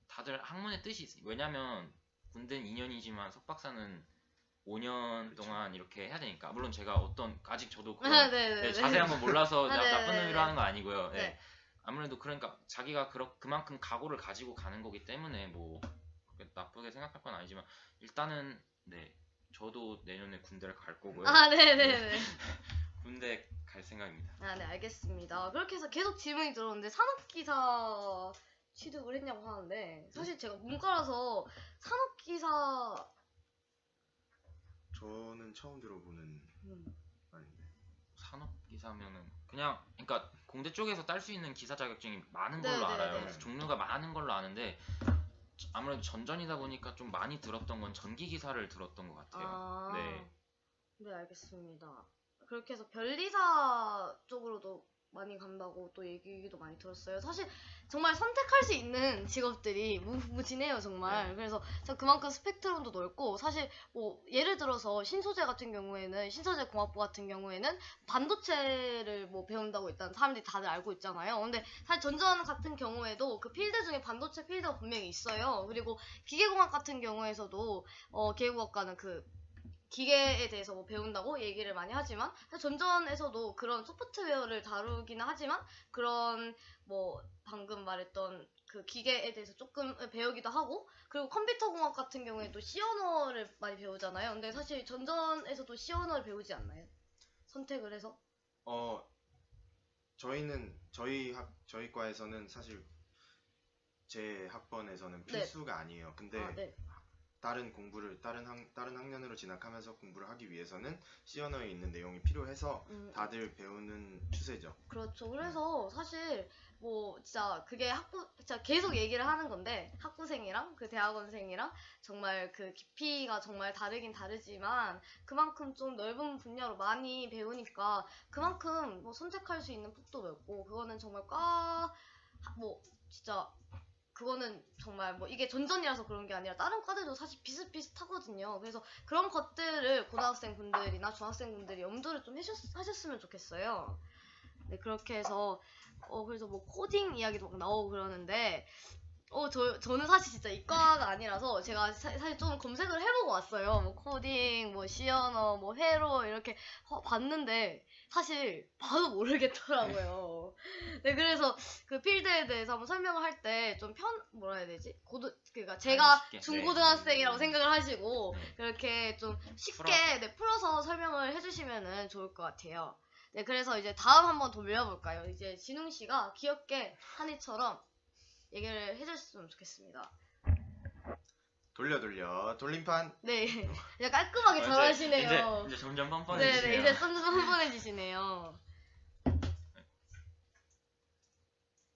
다들 학문의 뜻이 왜냐면 군대는 2년이지만 석박사는 5년 그쵸. 동안 이렇게 해야 되니까 물론 제가 아직 저도 네네네. 네, 자세한 건 몰라서 네네네. 나쁜 의미로 하는 거 아니고요. 네. 네. 아무래도 그러니까 자기가 그만큼 각오를 가지고 가는 거기 때문에 뭐 그렇게 나쁘게 생각할 건 아니지만 일단은 네 저도 내년에 군대를 갈 거고요. 네네네. 군대 갈 생각입니다. 네, 알겠습니다. 그렇게 해서 계속 질문이 들어오는데 산업기사 취득을 했냐고 하는데 사실 제가 문과라서 산업기사 저는 처음 들어보는 말인데. 산업기사면은 그냥 그러니까 공대 쪽에서 딸 수 있는 기사 자격증이 많은 걸로 네네네. 알아요. 그래서 종류가 많은 걸로 아는데 아무래도 전전이다 보니까 좀 많이 들었던 건 전기기사를 들었던 것 같아요. 네. 네, 알겠습니다. 그렇게 해서 변리사 쪽으로도 많이 간다고 또 얘기도 많이 들었어요. 사실 정말 선택할 수 있는 직업들이 무궁무진해요, 정말. 네. 그래서 그만큼 스펙트럼도 넓고 사실 뭐 예를 들어서 신소재 같은 경우에는 신소재 공학부 같은 경우에는 반도체를 뭐 배운다고 일단 사람들이 다들 알고 있잖아요. 근데 사실 전전 같은 경우에도 그 필드 중에 반도체 필드가 분명히 있어요. 그리고 기계공학 같은 경우에서도 기계공학과는 그 기계에 대해서 뭐 배운다고 얘기를 많이 하지만 전전에서도 그런 소프트웨어를 다루기는 하지만 그런 뭐 방금 말했던 그 기계에 대해서 조금 배우기도 하고 그리고 컴퓨터 공학 같은 경우에도 C 언어를 많이 배우잖아요. 근데 사실 전전에서도 C 언어를 배우지 않나요? 선택을 해서? 저희 과에서는 사실 제 학번에서는 네. 필수가 아니에요. 근데 아, 네. 다른 학년으로 진학하면서 공부를 하기 위해서는 C 언어에 있는 내용이 필요해서 다들 배우는 추세죠. 그렇죠. 그래서 사실 뭐 진짜 그게 진짜 계속 얘기를 하는 건데 학부생이랑 그 대학원생이랑 정말 그 깊이가 정말 다르긴 다르지만 그만큼 좀 넓은 분야로 많이 배우니까 그만큼 뭐 선택할 수 있는 폭도 넓고 그거는 정말 뭐 진짜 그거는 정말 뭐 이게 전전이라서 그런 게 아니라 다른 과들도 사실 비슷비슷하거든요. 그래서 그런 것들을 고등학생 분들이나 중학생 분들이 염두를 좀 하셨으면 좋겠어요. 네, 그렇게 해서 그래서 뭐 코딩 이야기도 막 나오고 그러는데 저는 사실 진짜 이과가 아니라서 제가 사실 좀 검색을 해보고 왔어요. 뭐 코딩, 뭐 C 언어, 뭐 회로 이렇게 봤는데 사실 봐도 모르겠더라고요. 네, 그래서 그 필드에 대해서 한번 설명을 할 때 좀 뭐라 해야 되지? 그러니까 제가 알기 쉽게. 중고등학생이라고 생각을 하시고 네. 그렇게 좀 쉽게 풀어서. 풀어서 설명을 해주시면은 좋을 것 같아요. 네, 그래서 이제 다음 한번 돌려볼까요? 이제 진웅 씨가 귀엽게 한이처럼 얘기를 해줬으면 좋겠습니다. 돌려 돌림판. 네, 이제 깔끔하게 잘하시네요. 이제 점점 네, 뻔뻔해지시네요. 네, 이제 점점 흥분해지시네요.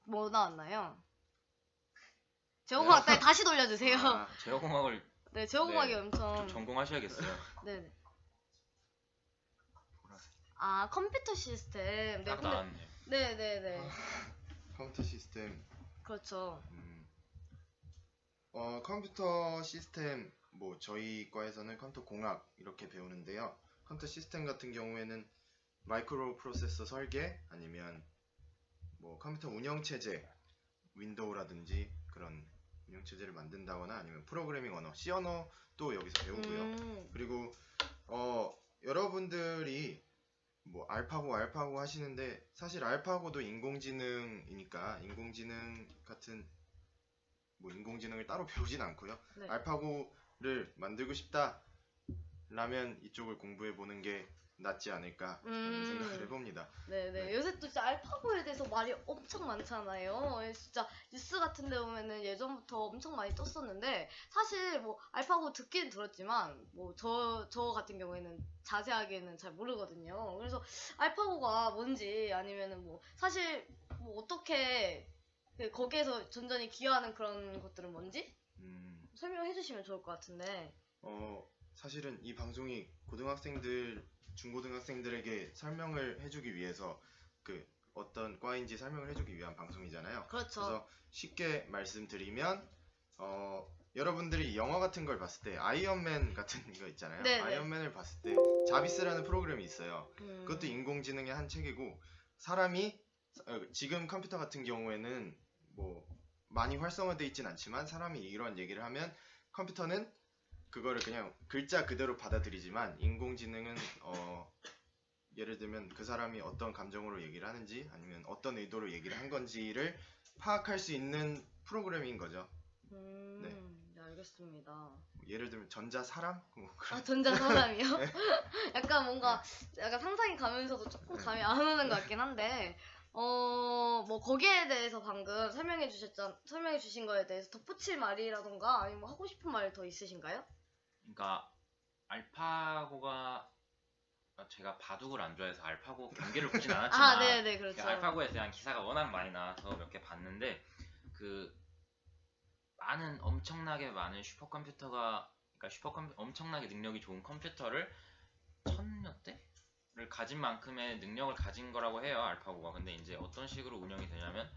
뭐 나왔나요? 제호공학 다시 돌려주세요. 아, 제어공학을 네, 제호공학이 네, 엄청. 좀 전공하셔야겠어요. 네. 보라색. 아, 컴퓨터 시스템. 네, 딱 나왔네요. 네. 컴퓨터 시스템. 그렇죠. 컴퓨터 시스템, 뭐 저희 과에서는 컴퓨터 공학 이렇게 배우는데요. 컴퓨터 시스템 같은 경우에는 마이크로 프로세서 설계 아니면 뭐 컴퓨터 운영 체제, 윈도우라든지 그런 운영 체제를 만든다거나 아니면 프로그래밍 언어, C 언어도 여기서 배우고요. 그리고 여러분들이 뭐 알파고 하시는데 사실 알파고도 인공지능이니까 인공지능 같은 뭐 인공지능을 따로 배우진 않고요. 네. 알파고를 만들고 싶다라면 이쪽을 공부해 보는 게 낫지 않을까 라는 생각을 해봅니다. 네. 네. 요새 또 진짜 알파고에 대해서 말이 엄청 많잖아요. 진짜 뉴스 같은 데 보면은 예전부터 엄청 많이 떴었는데 사실 뭐 알파고 듣긴 들었지만 뭐 저 같은 경우에는 자세하게는 잘 모르거든요. 그래서 알파고가 뭔지 아니면은 뭐 사실 뭐 어떻게 거기에서 전전이 기여하는 그런 것들은 뭔지 설명해 주시면 좋을 것 같은데. 사실은 이 방송이 중고등학생들에게 설명을 해주기 위해서 그 어떤 과인지 설명을 해주기 위한 방송이잖아요. 그렇죠. 그래서 쉽게 말씀드리면 여러분들이 영화 같은 걸 봤을 때 아이언맨 같은 거 있잖아요. 네네. 아이언맨을 봤을 때 자비스라는 프로그램이 있어요. 그것도 인공지능의 한 책이고 사람이 지금 컴퓨터 같은 경우에는 뭐 많이 활성화되어 있진 않지만 사람이 이런 얘기를 하면 컴퓨터는 그거를 그냥 글자 그대로 받아들이지만 인공지능은 예를 들면 그 사람이 어떤 감정으로 얘기를 하는지 아니면 어떤 의도로 얘기를 한 건지를 파악할 수 있는 프로그램인 거죠. 네, 알겠습니다. 예를 들면 전자사람? 뭐 그런. 아, 전자사람이요? 약간 뭔가 약간 상상이 가면서도 조금 감이 안 오는 것 같긴 한데 뭐 거기에 대해서 방금 설명해 주신 거에 대해서 덧붙일 말이라던가 아니면 뭐 하고 싶은 말 더 있으신가요? 그러니까 알파고가 제가 바둑을 안 좋아해서 알파고 경기를 보진 않았지만 네네, 그렇죠. 알파고에 대한 기사가 워낙 많이 나와서 몇 개 봤는데 그 엄청나게 많은 엄청나게 능력이 좋은 컴퓨터를 1000몇 대를 가진 만큼의 능력을 가진 거라고 해요, 알파고가. 근데 이제 어떤 식으로 운영이 되냐면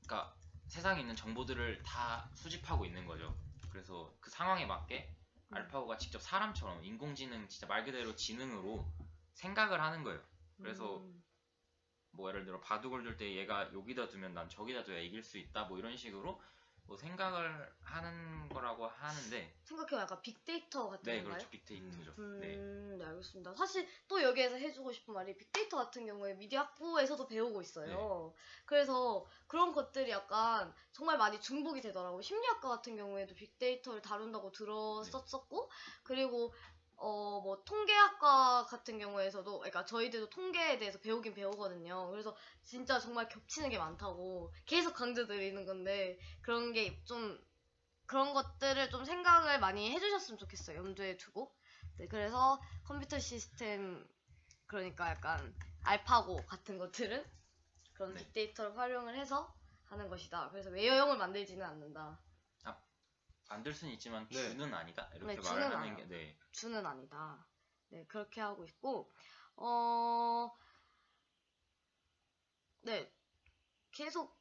그러니까 세상에 있는 정보들을 다 수집하고 있는 거죠. 그래서 그 상황에 맞게 알파고가 직접 사람처럼 인공지능 진짜 말 그대로 지능으로 생각을 하는 거예요. 그래서 뭐 예를 들어 바둑을 둘 때 얘가 여기다 두면 난 저기다 둬야 이길 수 있다 뭐 이런 식으로 뭐 생각을 하는 거라고 하는데 생각해보면 약간 빅데이터 같은 네, 건가요? 그렇죠. 빅데이터죠. 네, 알겠습니다. 사실 또 여기에서 해주고 싶은 말이 빅데이터 같은 경우에 미디어 학부에서도 배우고 있어요. 그래서 그런 것들이 약간 정말 많이 중복이 되더라고요. 심리학과 같은 경우에도 빅데이터를 다룬다고 들었었고 그리고 뭐 통계학과 같은 경우에서도, 그러니까 저희들도 통계에 대해서 배우긴 배우거든요. 그래서 진짜 정말 겹치는 게 많다고 계속 강조드리는 건데, 그런 것들을 좀 생각을 많이 해주셨으면 좋겠어요. 염두에 두고. 네, 그래서 컴퓨터 시스템, 그러니까 약간 알파고 같은 것들은 그런 네. 빅데이터를 활용을 해서 하는 것이다. 그래서 외여형을 만들지는 않는다. 만들 수는 있지만 네. 주는 아니다. 이렇게 네, 말을 주는 하는 아니다. 게 네. 주는 아니다. 네, 그렇게 하고 있고, 네, 계속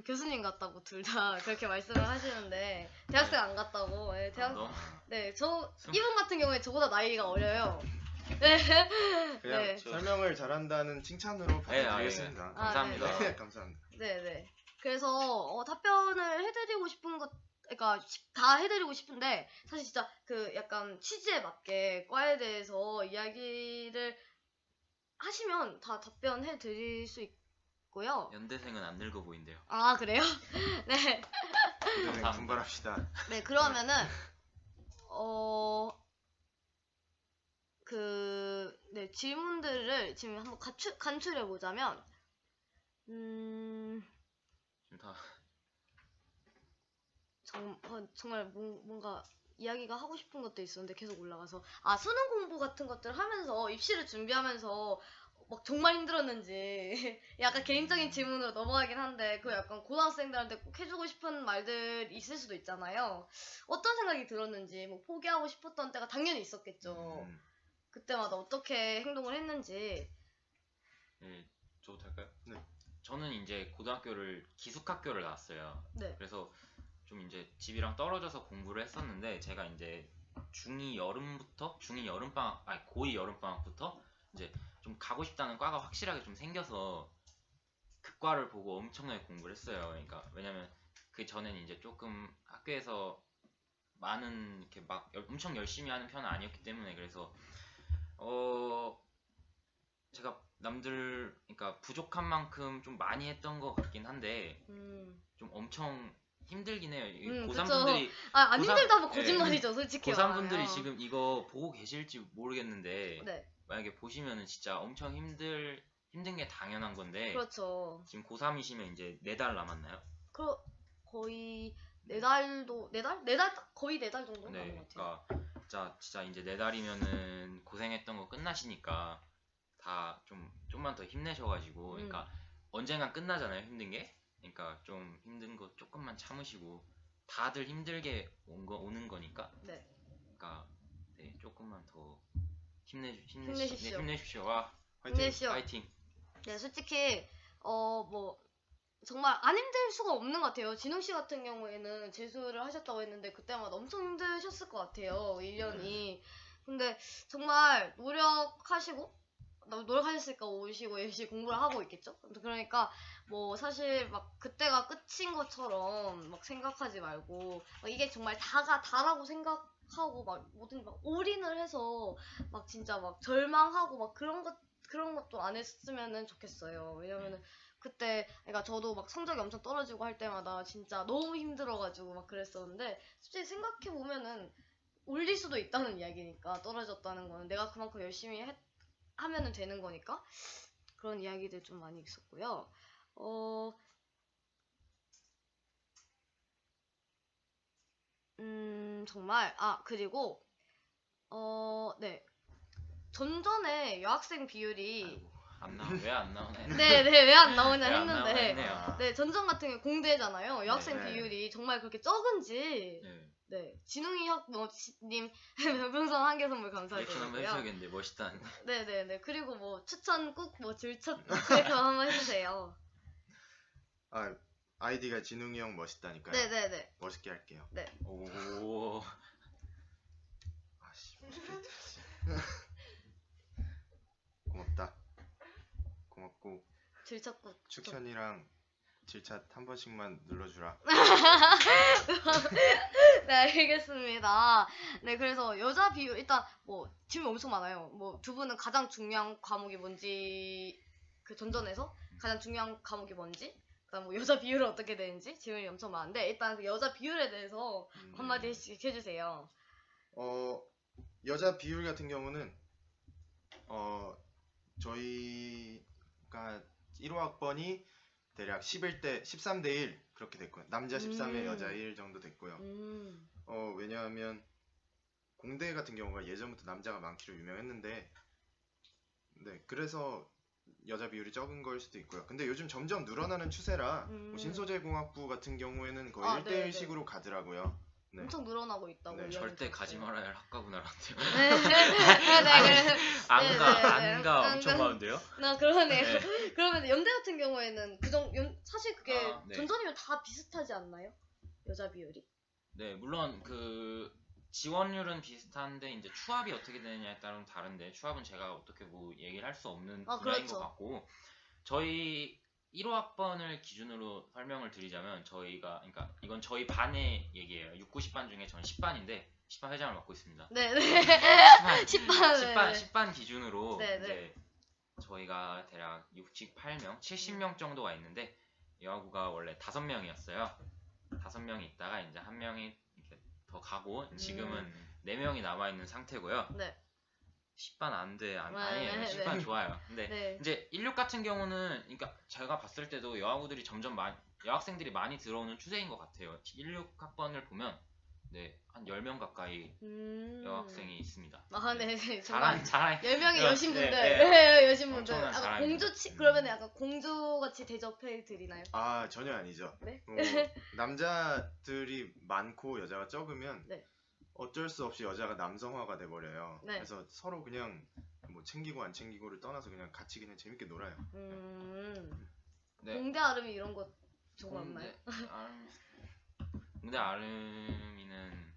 교수님 같다고 둘 다 그렇게 말씀을 하시는데, 대학생 안 같다고. 네, 너무 네, 이분 같은 경우에 저보다 나이가 어려요. 네. 그냥 네. 설명을 잘한다는 칭찬으로 받아드리겠습니다. 아, 감사합니다. 네, 감사합니다. 네네. 그래서 답변을 해드리고 싶은 것, 그러니까 다 해드리고 싶은데 사실 진짜 그 약간 취지에 맞게 과에 대해서 이야기를 하시면 다 답변해드릴 수 있고요. 연대생은 안 늙어 보인대요. 아, 그래요? 네. 네, 감사합니다. 분발합시다. 네, 그러면은 네, 질문들을 지금 한번 간추려 보자면 지금 다 정말 뭔가 이야기가 하고 싶은 것도 있었는데 계속 올라가서, 수능 공부 같은 것들 하면서 입시를 준비하면서 막 정말 힘들었는지 약간 개인적인 질문으로 넘어가긴 한데, 그 약간 고등학생들한테 꼭 해주고 싶은 말들 있을 수도 있잖아요. 어떤 생각이 들었는지, 뭐 포기하고 싶었던 때가 당연히 있었겠죠. 그때마다 어떻게 행동을 했는지. 네, 저부터 할까요? 네. 저는 이제 고등학교를 기숙학교를 나왔어요. 네. 그래서 좀 이제 집이랑 떨어져서 공부를 했었는데, 제가 이제 고2 여름방학부터 이제 좀 가고 싶다는 과가 확실하게 좀 생겨서 그 과를 보고 엄청나게 공부를 했어요. 그러니까 왜냐면 그 전에는 이제 조금 학교에서 많은 이렇게 막 엄청 열심히 하는 편은 아니었기 때문에, 그래서 제가 남들, 그러니까 부족한 만큼 좀 많이 했던 것 같긴 한데 좀 엄청 힘들긴 해요. 이 그쵸. 고3분들이 안 고3 힘들다 하면 거짓말이죠, 솔직히 고3분들이 말하면. 지금 이거 보고 계실지 모르겠는데, 네, 만약에 보시면은 진짜 엄청 힘든 게 당연한 건데, 그렇죠. 지금 고3이시면 이제 4달 남았나요? 거의 4달도, 4달? 거의 4달 정도 남은 네, 것 같아요. 그러니까 진짜 이제 4달이면은 고생했던 거 끝나시니까 다 좀만 더 힘내셔가지고, 그러니까 언젠간 끝나잖아요, 힘든 게. 그러니까 좀 힘든 거 조금만 참으시고, 다들 힘들게 오는 거니까. 네. 그러니까 네, 조금만 더 힘내십시오. 힘내십시오. 와, 힘내십시오. 파이팅. 네, 솔직히 뭐 정말 안 힘들 수가 없는 것 같아요. 진웅 씨 같은 경우에는 재수를 하셨다고 했는데 그때마다 엄청 힘드셨을 것 같아요. 1년이. 근데 정말 노력하셨으니까 오시고 열심히 공부를 하고 있겠죠? 그러니까 뭐 사실 막 그때가 끝인 것처럼 막 생각하지 말고, 막 이게 정말 다라고 생각하고 막 뭐든지 막 올인을 해서 막 진짜 막 절망하고 막 그런 것도 안 했으면 좋겠어요. 왜냐면은 그때, 그러니까 저도 막 성적이 엄청 떨어지고 할 때마다 진짜 너무 힘들어가지고 막 그랬었는데, 솔직히 생각해보면은 올릴 수도 있다는 이야기니까, 떨어졌다는 거는 내가 그만큼 열심히 하면은 되는 거니까. 그런 이야기들 좀 많이 있었고요. 정말, 그리고 네, 전전에 여학생 비율이 왜 안 나오네. 네, 왜 안 나오냐 왜안 나오나 했는데, 했네요. 네, 전전 같은 경우 공대잖아요. 여학생 네. 비율이 정말 그렇게 적은지. 네. 네, 진웅이 님 별풍선 한개 선물 리액션 한번 감사드리고요. 해주셔야겠는데, 멋있다. 네네네. 그리고 뭐 추천 꾹, 뭐 질척 꾹 이렇게 한번 해주세요. 아이디가 진웅이 형 멋있다니까요. 네네네. 멋있게 할게요. 네. 오. 아씨, 멋있게 해야지. 고맙다. 고맙고 질척 꾹. 축현이랑 질차 한 번씩만 눌러주라. 네, 알겠습니다. 네, 그래서 여자 비율, 일단 뭐 질문 엄청 많아요. 뭐 두 분은 가장 중요한 과목이 뭔지, 그 전전에서 가장 중요한 과목이 뭔지, 그다음 뭐 여자 비율은 어떻게 되는지 질문이 엄청 많은데, 일단 그 여자 비율에 대해서 한마디씩 해주세요. 여자 비율 같은 경우는 저희가 1호학번이 대략 11대 13대 1 그렇게 됐고요. 남자 13에 여자 1 정도 됐고요. 왜냐하면 공대 같은 경우가 예전부터 남자가 많기로 유명했는데 네, 그래서 여자 비율이 적은 걸 수도 있고요. 근데 요즘 점점 늘어나는 추세라 뭐 신소재공학부 같은 경우에는 거의 아, 1대1식으로 가더라고요. 네. 엄청 늘어나고 있다고. 네, 이야기 절대 들었어요. 가지 말아야 할 학과구나라는데요. 네, 안가 엄청 많은데요. 나 그러네요. 네. 그러면 연대 같은 경우에는 사실 그게 네. 전전이면 다 비슷하지 않나요? 여자 비율이? 네, 물론 그 지원율은 비슷한데 이제 추합이 어떻게 되느냐에 따라 다른데 추합은 제가 어떻게 뭐 얘기를 할 수 없는 아, 분야인 그렇죠. 것 같고 저희 1호학번을 기준으로 설명을 드리자면 저희가 그러니까 이건 저희 반의 얘기예요. 6, 90반 중에 저는 10반인데 10반 회장을 맡고 있습니다. 네네. 10반, 10반 기준으로 네, 네. 이제 저희가 대략 68명, 70명 정도가 있는데 여하구가 원래 5명이었어요. 5명이 있다가 이제 한 명이 이렇게 더 가고 지금은 4명이 남아 있는 상태고요. 네. 10반 안 돼. 네, 아니에요. 네, 10반 네. 좋아요. 근데 네. 이제 16 같은 경우는 그러니까 제가 봤을 때도 여학우들이 점점 여학생들이 많이 들어오는 추세인 것 같아요. 16학번을 보면 네, 한 10명 가까이 여학생이 있습니다. 아, 네. 정말 자랑 10명의 네, 여신분들. 네, 네, 여신분들. 엄청난 약간 자랑입니다. 그러면 약간 공주같이 대접해 드리나요? 아 전혀 아니죠. 네? 남자들이 많고 여자가 적으면 네. 어쩔 수 없이 여자가 남성화가 돼버려요. 네. 그래서 서로 그냥 뭐 챙기고 안 챙기고를 떠나서 그냥 같이 그냥 재밌게 놀아요. 네. 공대 아름이 이런 거 정말 없나요? 근데 아름이는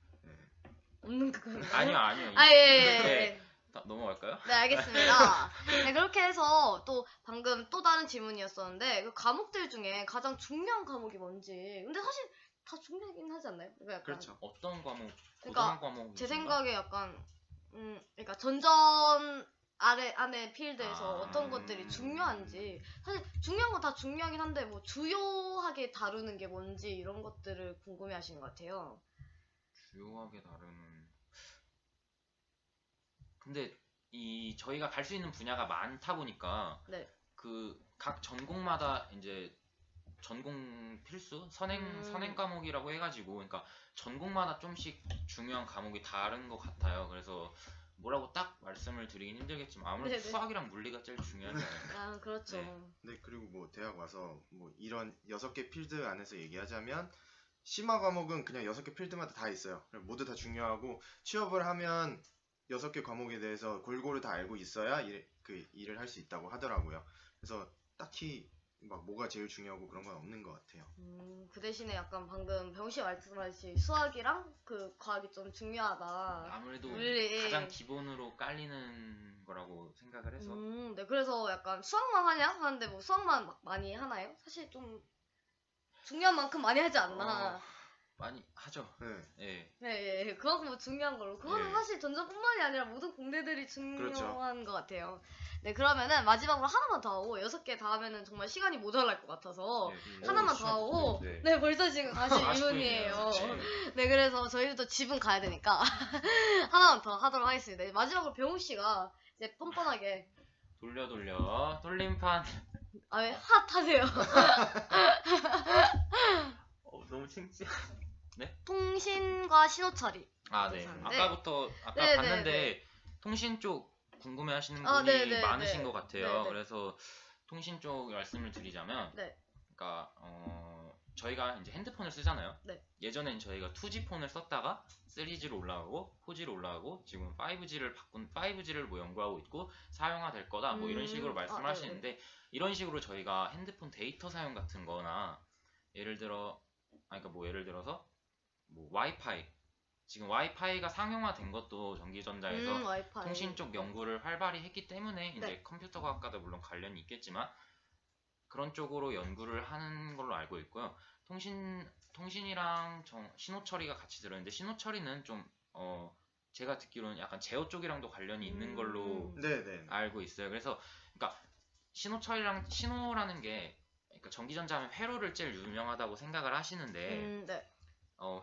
없는 그건가요? 아니요. 아, 예. 네. 넘어갈까요? 네, 알겠습니다. 네, 그렇게 해서 또 방금 또 다른 질문이었었는데 그 과목들 중에 가장 중요한 과목이 뭔지. 근데 사실 다 중요하긴 하지 않나요? 그러니까 약간 그렇죠. 어떤 과목? 그러니까 고등학 과목? 제 생각에 약간 그러니까 전전 안에 필드에서 어떤 것들이 중요한지 사실 중요한 건 다 중요하긴 한데 뭐 주요하게 다루는 게 뭔지 이런 것들을 궁금해하시는 것 같아요. 주요하게 다루는. 근데 이 저희가 갈 수 있는 분야가 많다 보니까 네. 그 각 전공마다 이제 전공 필수 선행 과목이라고 해가지고 그러니까 전공마다 좀씩 중요한 과목이 다른 것 같아요. 그래서 뭐라고 딱 말씀을 드리긴 힘들겠지만 아무래도 네네. 수학이랑 물리가 제일 중요하잖아요. 아, 그렇죠. 네. 네, 그리고 뭐 대학 와서 뭐 이런 6개 필드 안에서 얘기하자면 심화 과목은 그냥 6개 필드마다 다 있어요. 모두 다 중요하고 취업을 하면 6개 과목에 대해서 골고루 다 알고 있어야 일을 할 수 있다고 하더라고요. 그래서 딱히 막 뭐가 제일 중요하고 그런 건 없는 것 같아요. 그 대신에 약간 방금 병우 씨 말씀하신 수학이랑 그 과학이 좀 중요하다. 아무래도 물리. 가장 기본으로 깔리는 거라고 생각을 해서 네, 그래서 약간 수학만 하냐 하는데 뭐 수학만 막 많이 하나요? 사실 좀 중요한 만큼 많이 하지 않나. 많이 하죠. 네. 예. 네, 예, 그만큼 뭐 중요한 걸로. 그거는 예. 사실 전전뿐만이 아니라 모든 공대들이 중요한 그렇죠. 것 같아요. 네, 그러면은 마지막으로 하나만 더 하고 6개 다 하면은 정말 시간이 모자랄 것 같아서 네. 하나만 더 하고 네. 네, 벌써 지금 42분이에요. 40분이네요. 네, 그래서 저희도 집은 가야 되니까 하나만 더 하도록 하겠습니다. 마지막으로 병우 씨가 이제 뻔뻔하게 돌려 돌림판. 아, 왜 핫하세요? 너무 창피해. 통신과 신호처리. 아, 네. 괜찮은데. 아까 네, 봤는데 네, 통신 쪽 궁금해하시는 아, 분이 네, 네, 많으신 네. 것 같아요. 네, 네. 그래서 통신 쪽 말씀을 드리자면, 네. 그러니까 저희가 이제 핸드폰을 쓰잖아요. 네. 예전엔 저희가 2G 폰을 썼다가 3G로 올라가고 4G로 올라가고 지금 5G를 뭐 연구하고 있고 사용화될 거다 뭐 이런 식으로 말씀을 하시는데 이런 식으로 저희가 핸드폰 데이터 사용 같은 거나 예를 들어서 뭐 와이파이 지금 와이파이가 상용화된 것도 전기전자에서 와이파이. 통신 쪽 연구를 활발히 했기 때문에 이제 네. 컴퓨터 과학과도 물론 관련이 있겠지만 그런 쪽으로 연구를 하는 걸로 알고 있고요. 통신이랑 신호 처리가 같이 들어있는데 신호 처리는 좀 제가 듣기로는 약간 제어 쪽이랑도 관련이 있는 걸로 네네. 알고 있어요. 그래서 그러니까 신호 처리랑 신호라는 게 그러니까 전기전자하면 회로를 제일 유명하다고 생각을 하시는데 네.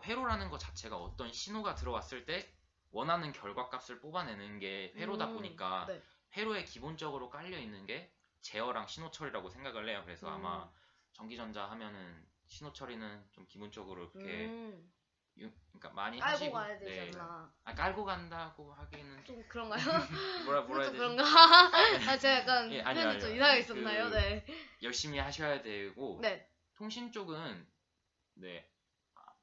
회로라는 것 자체가 어떤 신호가 들어왔을 때 원하는 결과값을 뽑아내는 게 회로다 보니까 네. 회로에 기본적으로 깔려 있는 게 제어랑 신호처리라고 생각을 해요. 그래서 아마 음. 전기전자 하면은 신호처리는 좀 기본적으로 그렇게 그러니까 많이 깔고 하시고 가야 되지 네. 않나. 깔고 간다고 하기에는 좀 그런가요? 뭐라 해야 좀 되지? 그런가? 아, 제가 약간 예, 표현이 좀 아니요. 이상하게 있었나요? 그 네. 열심히 하셔야 되고 네. 통신 쪽은 네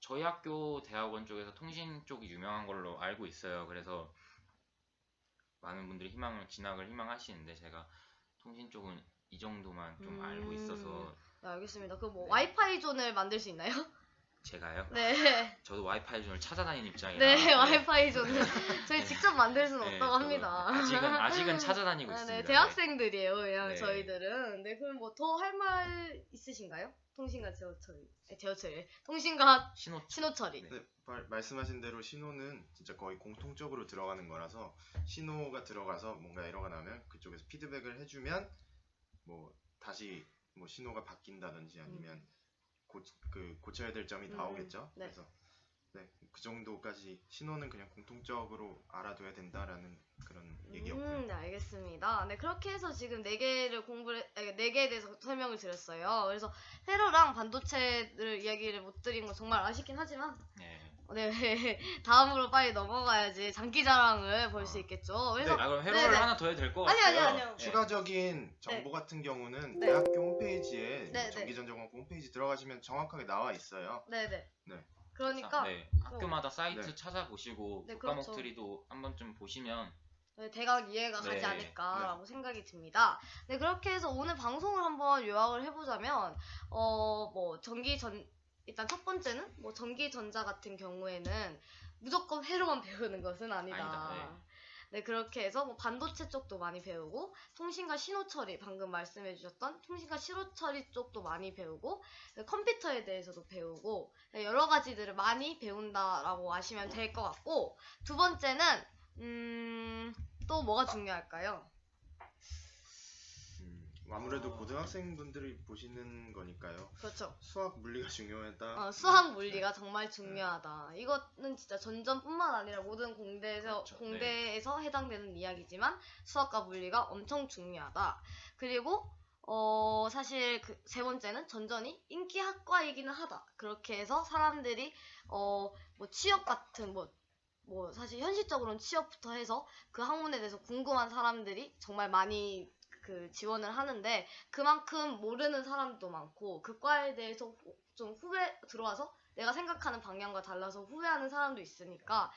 저희 학교 대학원 쪽에서 통신 쪽이 유명한 걸로 알고 있어요. 그래서 많은 분들이 진학을 희망하시는데 제가 통신 쪽은 이 정도만 좀 알고 있어서 네, 알겠습니다. 그 뭐 네. 와이파이 존을 만들 수 있나요? 제가요? 네. 저도 와이파이 존을 찾아다니는 입장이라 네, 와이파이 존을 저희 네. 직접 만들 수는 네, 없다고 저도 합니다. 아직은 찾아다니고 아, 있습니다. 네, 대학생들이에요, 그냥 네. 저희들은. 네, 그럼 뭐 더 할 말 있으신가요? 통신과 제어처리, 통신과 신호 신호처리. 네. 네, 말씀하신 대로 신호는 진짜 거의 공통적으로 들어가는 거라서 신호가 들어가서 뭔가 에러가 나면 그쪽에서 피드백을 해주면 뭐 다시 뭐 신호가 바뀐다든지 아니면 고쳐야 될 점이 나오겠죠. 네. 그래서 네, 그 정도까지 신호는 그냥 공통적으로 알아둬야 된다라는 그런 얘기였고요. 네, 알겠습니다. 네, 그렇게 해서 지금 4개에 대해서 설명을 드렸어요. 그래서 회로랑 반도체를 이야기를 못 드린 건 정말 아쉽긴 하지만, 네. 네, 다음으로 빨리 넘어가야지 장기자랑을 볼 수 있겠죠. 그래서, 그럼 회로를 네네. 하나 더 해도 될 것 아니요, 같아요. 아니요. 네. 추가적인 정보 같은 경우는 네. 대학교 홈페이지에 네, 네. 전기전자공학 홈페이지 들어가시면 정확하게 나와 있어요. 네네. 네. 그러니까, 네, 학교마다 사이트 네. 찾아보시고 네, 교과목들이도 한 번쯤 보시면 네, 대각 이해가 가지 네. 않을까라고 생각이 듭니다. 네, 그렇게 해서 오늘 방송을 한번 요약을 해보자면, 일단 첫 번째는, 전기전자 같은 경우에는 무조건 회로만 배우는 것은 아니다. 아니다, 네, 그렇게 해서 반도체 쪽도 많이 배우고, 통신과 신호처리, 방금 말씀해주셨던 통신과 신호처리 쪽도 많이 배우고, 네, 컴퓨터에 대해서도 배우고, 네, 여러 가지들을 많이 배운다라고 아시면 될 것 같고, 두 번째는, 또 뭐가 중요할까요? 아무래도 고등학생분들이 보시는 거니까요. 그렇죠. 수학 물리가 중요하다. 수학 물리가 정말 중요하다. 이거는 진짜 전전뿐만 아니라 모든 그렇죠. 공대에서 해당되는 이야기지만 수학과 물리가 엄청 중요하다. 그리고 사실 그 세 번째는 전전이 인기 학과이기는 하다. 그렇게 해서 사람들이 취업 같은 사실 현실적으로는 취업부터 해서 그 학문에 대해서 궁금한 사람들이 정말 많이 지원을 하는데 그만큼 모르는 사람도 많고 그 과에 대해서 좀 들어와서 내가 생각하는 방향과 달라서 후회하는 사람도 있으니까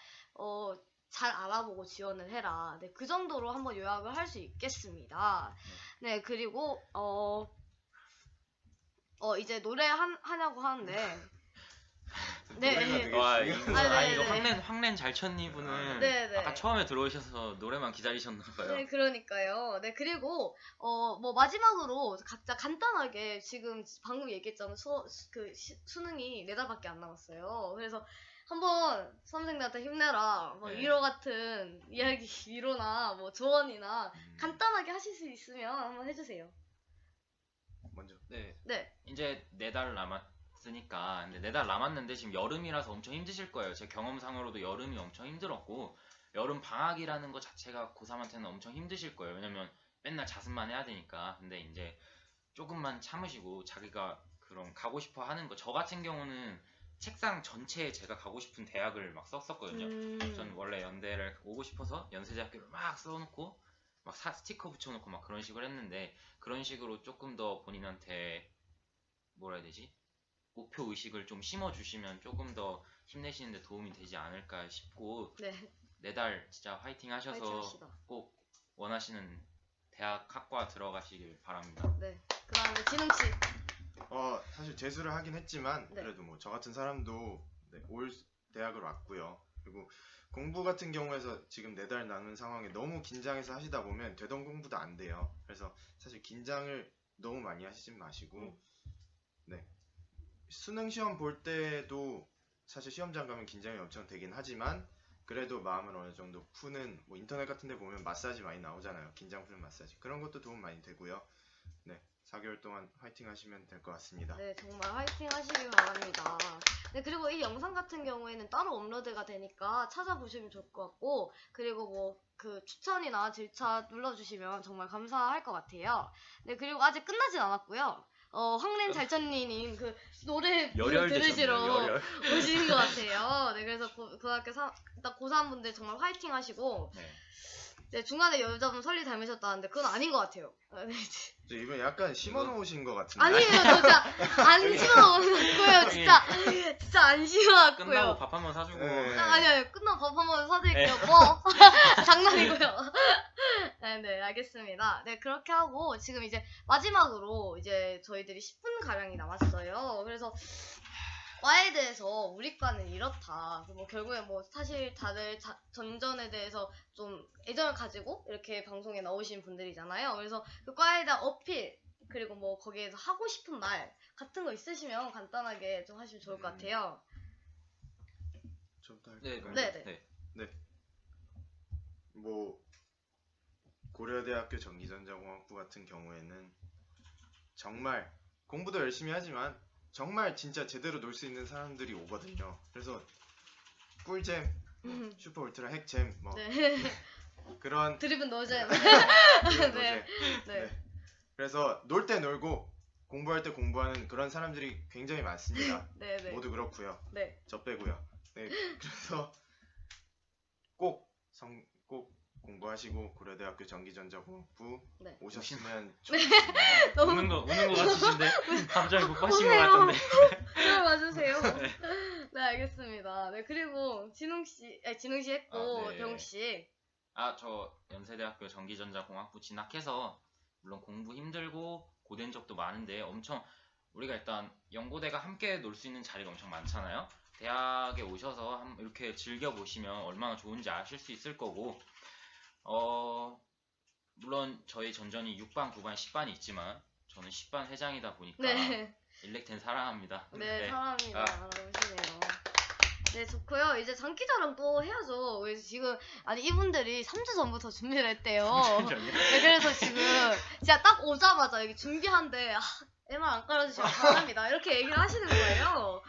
잘 알아보고 지원을 해라. 네, 그 정도로 한번 요약을 할 수 있겠습니다. 네, 그리고 이제 노래 하냐고 하는데 네. 노래가 되게 와, 중요한 이거 네네네. 황렌 잘쳤니 분은 네네. 아까 처음에 들어오셔서 노래만 기다리셨나봐요. 네, 그러니까요. 네, 그리고 마지막으로 각자 간단하게 지금 방금 얘기했잖아요. 수능이 4달밖에 안 남았어요. 그래서 한번 수험생들한테 힘내라. 네. 위로 같은 이야기, 위로나 조언이나 간단하게 하실 수 있으면 한번 해주세요. 먼저. 네, 네. 이제 4달 남았으니까 근데 4달 남았는데 지금 여름이라서 엄청 힘드실 거예요. 제 경험상으로도 여름이 엄청 힘들었고 여름 방학이라는 것 자체가 고3한테는 엄청 힘드실 거예요. 왜냐면 맨날 자습만 해야 되니까. 근데 이제 조금만 참으시고 자기가 그런 가고 싶어 하는 거. 저 같은 경우는 책상 전체에 제가 가고 싶은 대학을 막 썼었거든요. 전 원래 연대를 오고 싶어서 연세대학교를 막 써놓고 막 스티커 붙여놓고 막 그런 식으로 했는데 그런 식으로 조금 더 본인한테 뭐라 해야 되지? 목표 의식을 좀 심어주시면 조금 더 힘내시는데 도움이 되지 않을까 싶고 네. 4달 진짜 화이팅 하셔서 화이팅 합시다. 꼭 원하시는 대학 학과 들어가시길 바랍니다. 네. 그 다음에 진웅씨. 사실 재수를 하긴 했지만 네. 그래도 뭐 저 같은 사람도 올 대학을 왔고요. 그리고 공부 같은 경우에서 지금 4달 남은 상황에 너무 긴장해서 하시다 보면 되던 공부도 안 돼요. 그래서 사실 긴장을 너무 많이 하시진 마시고 네. 수능 시험 볼 때도 사실 시험장 가면 긴장이 엄청 되긴 하지만 그래도 마음을 어느 정도 푸는 인터넷 같은 데 보면 마사지 많이 나오잖아요. 긴장 푸는 마사지. 그런 것도 도움 많이 되고요. 네. 4개월 동안 화이팅 하시면 될 것 같습니다. 네, 정말 화이팅 하시길 바랍니다. 네, 그리고 이 영상 같은 경우에는 따로 업로드가 되니까 찾아보시면 좋을 것 같고, 그리고 뭐 그 추천이나 질차 눌러주시면 정말 감사할 것 같아요. 네, 그리고 아직 끝나진 않았고요. 황렌 잘천니님 그 노래 들으시러 오신 것 같아요. 네, 그래서 고등학교 일단 고3 분들 정말 화이팅 하시고, 네. 네, 중간에 여자분 설리 닮으셨다는데 그건 아닌 것 같아요. 네, 저 이번 약간 심어놓으신 것 같은데. 아니에요, 저 진짜 안 심어놨고요. 진짜 안 심어놨고요. 끝나고 밥 한번 사주고. 네. 아니요, 끝나고 밥 한번 사드릴게요. 뭐 장난이고요. 네, 알겠습니다. 네, 그렇게 하고 지금 이제 마지막으로 이제 저희들이 10분 가량이 남았어요. 그래서 과에 대해서 우리 과는 이렇다. 뭐 결국에 뭐 사실 다들 전전에 대해서 좀 애정을 가지고 이렇게 방송에 나오신 분들이잖아요. 그래서 그 과에 대한 어필 그리고 뭐 거기에서 하고 싶은 말 같은 거 있으시면 간단하게 좀 하시면 좋을 것 같아요. 저부터 네, 할까요? 네. 뭐 고려대학교 전기전자공학부 같은 경우에는 정말 공부도 열심히 하지만 정말 진짜 제대로 놀 수 있는 사람들이 오거든요. 그래서 꿀잼, 슈퍼 울트라 핵잼 뭐 네. 그런 드립은 넣어줘야 그런 네. 노잼. 네. 그래서 놀 때 놀고 공부할 때 공부하는 그런 사람들이 굉장히 많습니다. 네. 네. 모두 그렇고요. 네. 저 빼고요. 네, 그래서 꼭 공부하시고 고려대학교 전기전자공학부 네. 오셨으면 좋겠습니다. 너무 우는 거 같으신데 갑자기 못 하신 것 오세요. 같던데. 그래 맞으세요. 네, 알겠습니다. 네, 그리고 진웅 씨 했고 네. 병욱 씨. 저 연세대학교 전기전자공학부 진학해서 물론 공부 힘들고 고된 적도 많은데 엄청 우리가 일단 연고대가 함께 놀 수 있는 자리가 엄청 많잖아요. 대학에 오셔서 이렇게 즐겨보시면 얼마나 좋은지 아실 수 있을 거고 물론 저희 전전이 6반, 9반, 10반이 있지만 저는 10반 회장이다 보니까 네. 일렉텐 사랑합니다. 네, 사랑합니다. 아. 오시네요. 네, 좋고요. 이제 장기자랑 또 해야죠. 그래서 지금 이분들이 3주 전부터 준비를 했대요. 네, 그래서 지금 진짜 딱 오자마자 여기 준비한데 MR 안 깔아주시면 바랍니다. 이렇게 얘기를 하시는 거예요.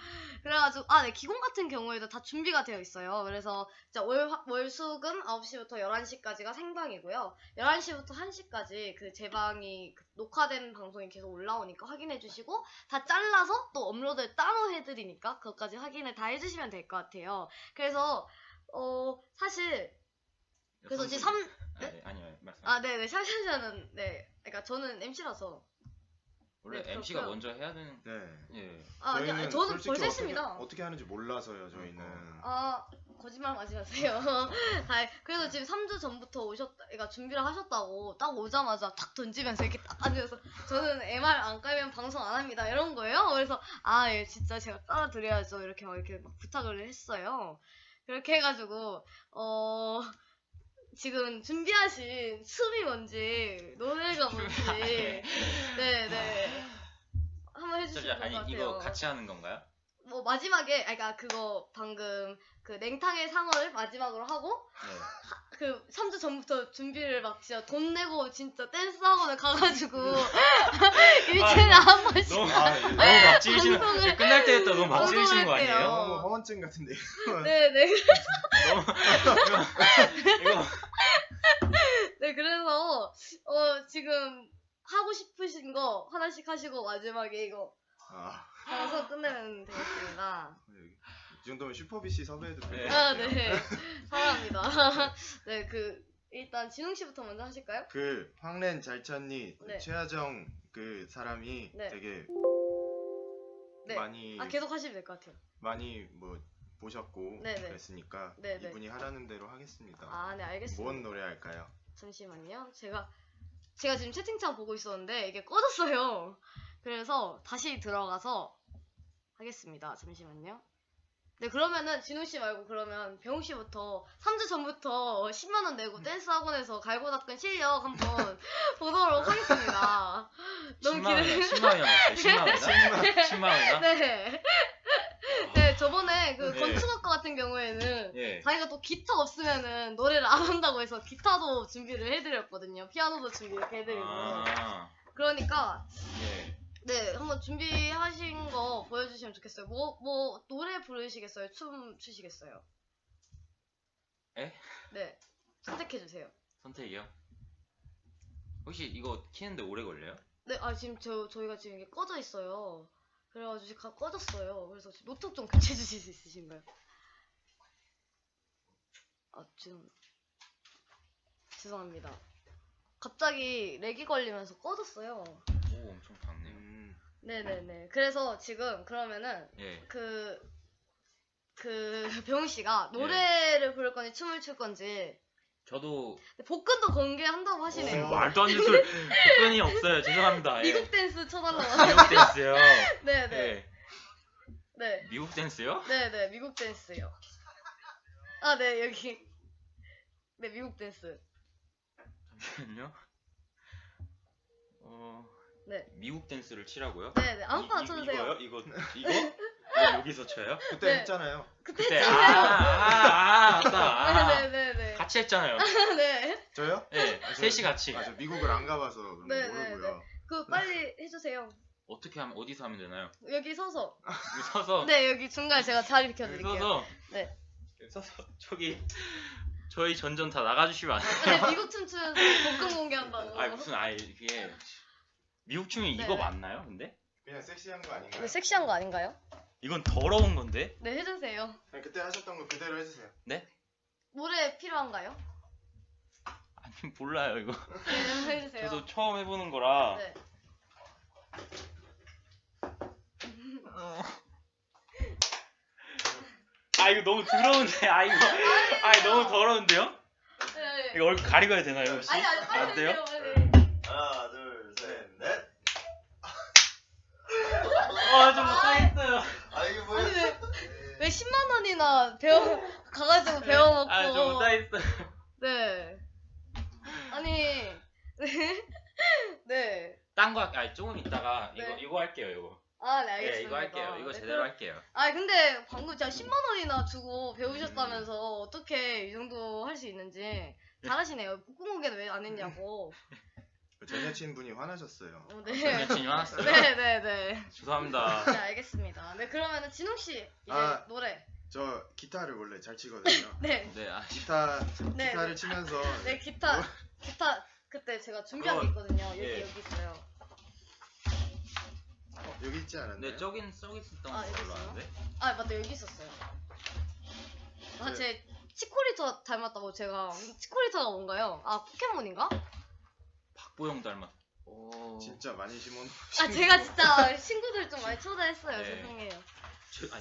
그래가지고 네, 기공 같은 경우에도 다 준비가 되어 있어요. 그래서 진짜 월수금 9시부터 11시까지가 생방이고요. 11시부터 1시까지 그 제 방이 녹화된 방송이 계속 올라오니까 확인해 주시고 다 잘라서 또 업로드를 따로 해드리니까 그것까지 확인을 다 해주시면 될 것 같아요. 그래서 사실 그래서 지금 아니요 말씀. 네네 샤샤샤는 네 그러니까 저는 MC라서 원래 네, MC가 그렇고요. 먼저 해야 되는. 네. 예. 저는 솔직히 벌써 했습니다. 어떻게 하는지 몰라서요, 저희는. 거짓말 하지 마세요. 그래서 지금 3주 전부터 그러니까 준비를 하셨다고 딱 오자마자 탁 던지면서 이렇게 딱 앉아서 저는 MR 안 깔면 방송 안 합니다 이런 거예요. 그래서 예, 진짜 제가 깔아드려야죠 이렇게 막 부탁을 했어요. 그렇게 해가지고 지금 준비하신 춤이 뭔지 노래가 뭔지 네네 한번 해주시면 될 것 같아요. 이거 같이 하는 건가요? 뭐 마지막에 그러니까 그거 방금 그 냉탕의 상어를 마지막으로 하고 네. 그 3주 전부터 준비를 막 진짜 돈 내고 진짜 댄스 학원을 가가지고 일주일에 한 번씩 너무 막 지으시는 방송을 끝날 때부터 너무 막 지으시는 거 방송을 아니에요? 너무 허언증 같은데. 네네 이거 네 그래서 지금 하고 싶으신 거 하나씩 하시고 마지막에 이거 방송 끝내면 되겠습니다. 이 정도면 슈퍼비씨 섭외해도 네. 될것 같아요. 네 사랑합니다. 네 일단 진웅 씨부터 먼저 하실까요? 그 황렌 잘찬니 네. 최하정 그 사람이 네. 되게 네. 많이 계속 하시면 될 것 같아요. 많이 뭐 보셨고 네네. 그랬으니까 네네. 이분이 하라는 대로 하겠습니다. 네 알겠습니다. 뭔 노래 할까요? 잠시만요. 제가 지금 채팅창 보고 있었는데 이게 꺼졌어요. 그래서 다시 들어가서 하겠습니다. 잠시만요. 네 그러면은 진우 씨 말고 그러면 병욱 씨부터 3주 전부터 10만 원 내고 댄스 학원에서 갈고 닦은 실력 한번 보도록 하겠습니다. 너무 10만 원이요? 기대. 10만 원이요? 10만 원이요? 네. 네 저번에 그 네. 건축학과 같은 경우에는 예. 자기가 또 기타 없으면은 노래를 안 한다고 해서 기타도 준비를 해드렸거든요. 피아노도 준비 이렇게 해드리고. 그러니까 예. 네, 한번 준비하신 거 보여주시면 좋겠어요. 뭐 노래 부르시겠어요? 춤 추시겠어요? 에? 네, 선택해 주세요. 선택이요? 혹시 이거 키는데 오래 걸려요? 네, 지금 저희가 지금 이게 꺼져 있어요. 그래가지고 지금 꺼졌어요. 그래서 노트북 좀 교체해 주실 수 있으신가요? 죄송합니다. 갑자기 렉이 걸리면서 꺼졌어요. 오, 엄청 밝네요. 네네네. 그래서 지금 그러면은 예. 배웅 씨가 노래를 부를 건지 춤을 출 건지 저도 복근도 공개한다고 하시네요. 무슨 말도 안 되는 소리. 복근이 없어요. 죄송합니다. 예. 미국 댄스 쳐달라고 미국 댄스요. 네네. 예. 네. 미국 댄스요? 네네. 미국 댄스요. 네 여기. 네 미국 댄스. 잠시만요. 네. 미국 댄스를 치라고요? 네네. 아무거나 쳐주세요. 이거요? 이거 여기서 쳐요? 그때 네. 했잖아요. 그때 했잖아요. 맞다. 네네네. 같이 했잖아요. 네. 저요? 네, 셋이 같이. 저 미국을 안 가봐서 그런 거 네네네. 모르고요. 빨리 해주세요. 어떻게 하면 어디서 하면 되나요? 여기 서서. 여기 서서. 네 여기 중간에 제가 자리 여기 비켜드릴게요. 서서. 네. 여기 서서 저기 저희 전전 다 나가주시면 안 돼요? 근데 미국 춤추면서 복근 공개한다고. 무슨 이게 미국 춤이 네. 이거 맞나요? 근데 그냥 섹시한 거 아닌가요? 네, 섹시한 거 아닌가요? 이건 더러운 건데. 네 해주세요. 그냥 그때 하셨던 거 그대로 해주세요. 네? 노래 필요한가요? 아니 몰라요 이거. 네 해주세요. 저도 처음 해보는 거라. 네. 이거 너무 더러운데. 이거 너무 더러운데요? 네. 이거 얼굴 가리고 해야 되나요 혹시? 아니 빨리 안 돼요? 해주세요, 빨리. 하나, 둘, 셋, 넷. 좀 못하겠어요. 이게 아니 왜 10만 원이나 가가지고 배워먹고. 좀 못하겠어요. 네. 아니 네. 딴 거 조금 있다가 네. 이거 할게요 이거. 네 알겠습니다. 네 이거 할게요. 이거 네, 제대로 할게요. 근데 방금 제가 10만 원이나 주고 배우셨다면서 어떻게 이 정도 할 수 있는지 잘하시네요. 복근 공개는 왜 안 했냐고. 전 여친분이 화나셨어요. 네. 여친이 화났어요. 네네네. 죄송합니다. 네 알겠습니다. 네 그러면은 진욱 씨 이제 노래. 저 기타를 원래 잘 치거든요. 네. 네. 네. 기타를 치면서 네 기타 그때 제가 준비한 게 있거든요. 여기 있어요. 여기 있지 않았나요? 네 저기 있었던 여기 걸로 있어요? 아는데. 맞다 여기 있었어요. 네. 제 치코리터 닮았다고 제가 치코리터가 뭔가요? 포켓몬인가? 박보영 닮았. 오. 진짜 많이 심은. 제가 진짜 친구들 좀 많이 초대했어요. 네. 죄송해요.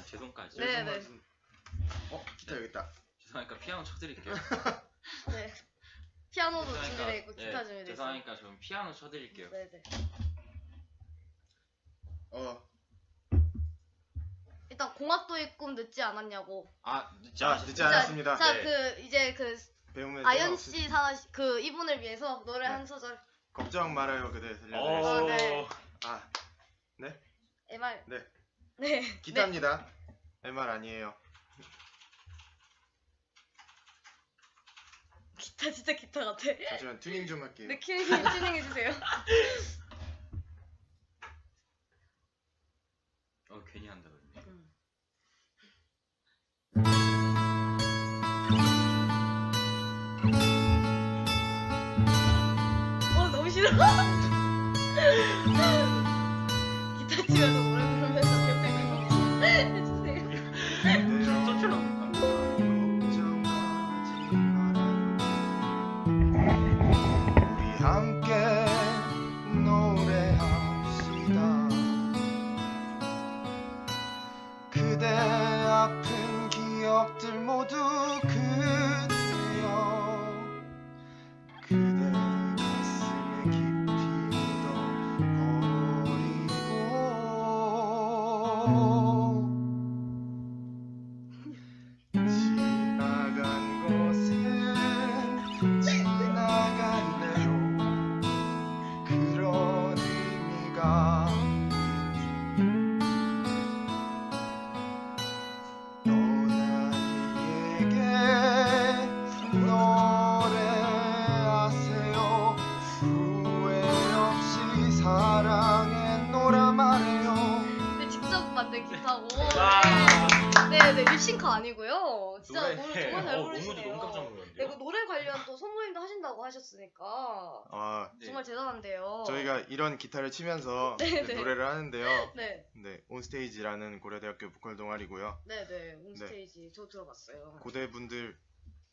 제 손까지. 네. 기타 여기 있다. 죄송하니까 피아노 쳐드릴게요. 네. 피아노도 준비돼 있고 기타 준비돼 있고. 죄송하니까 좀 피아노 쳐드릴게요. 네네. 일단 공학도의 꿈 늦지 않았냐고. 늦지 않았습니다. 자, 네. 이제 배우면 아연 씨 이분을 위해서 노래 한 소절. 걱정 말아요 그대 들려드리겠습니다. 네. 네? MR. 네. 네. 기타입니다. MR 아니에요. 기타 진짜 기타 같아. 잠시만 튜닝 좀 할게요. 네, 튜닝 해주세요. 괜히 한다 그러네. 너무 싫어. 기타 치면서 노래 부르면서 옆에 해주세요. 저처럼. 걱정하지 말아요. 우리 함께 노래합시다. 그대 아픈 기억들 모두 그대여 그대 가슴에 깊이 묻어버리고 지나간 것은 지나간 대로 그런 의미가 떠나니에게 잘하시더라고요. 진짜 노래 정말 잘 너무 부르시네요. 깜짝 네, 그 놀랐는데요. 노래 관련 또 소모임도 하신다고 하셨으니까 아, 네. 정말 대단한데요. 저희가 이런 기타를 치면서 네, 이제 네. 노래를 하는데요. 네, 네, 온스테이지라는 고려대학교 보컬 동아리고요. 네, 온스테이지 저 들어봤어요. 고대분들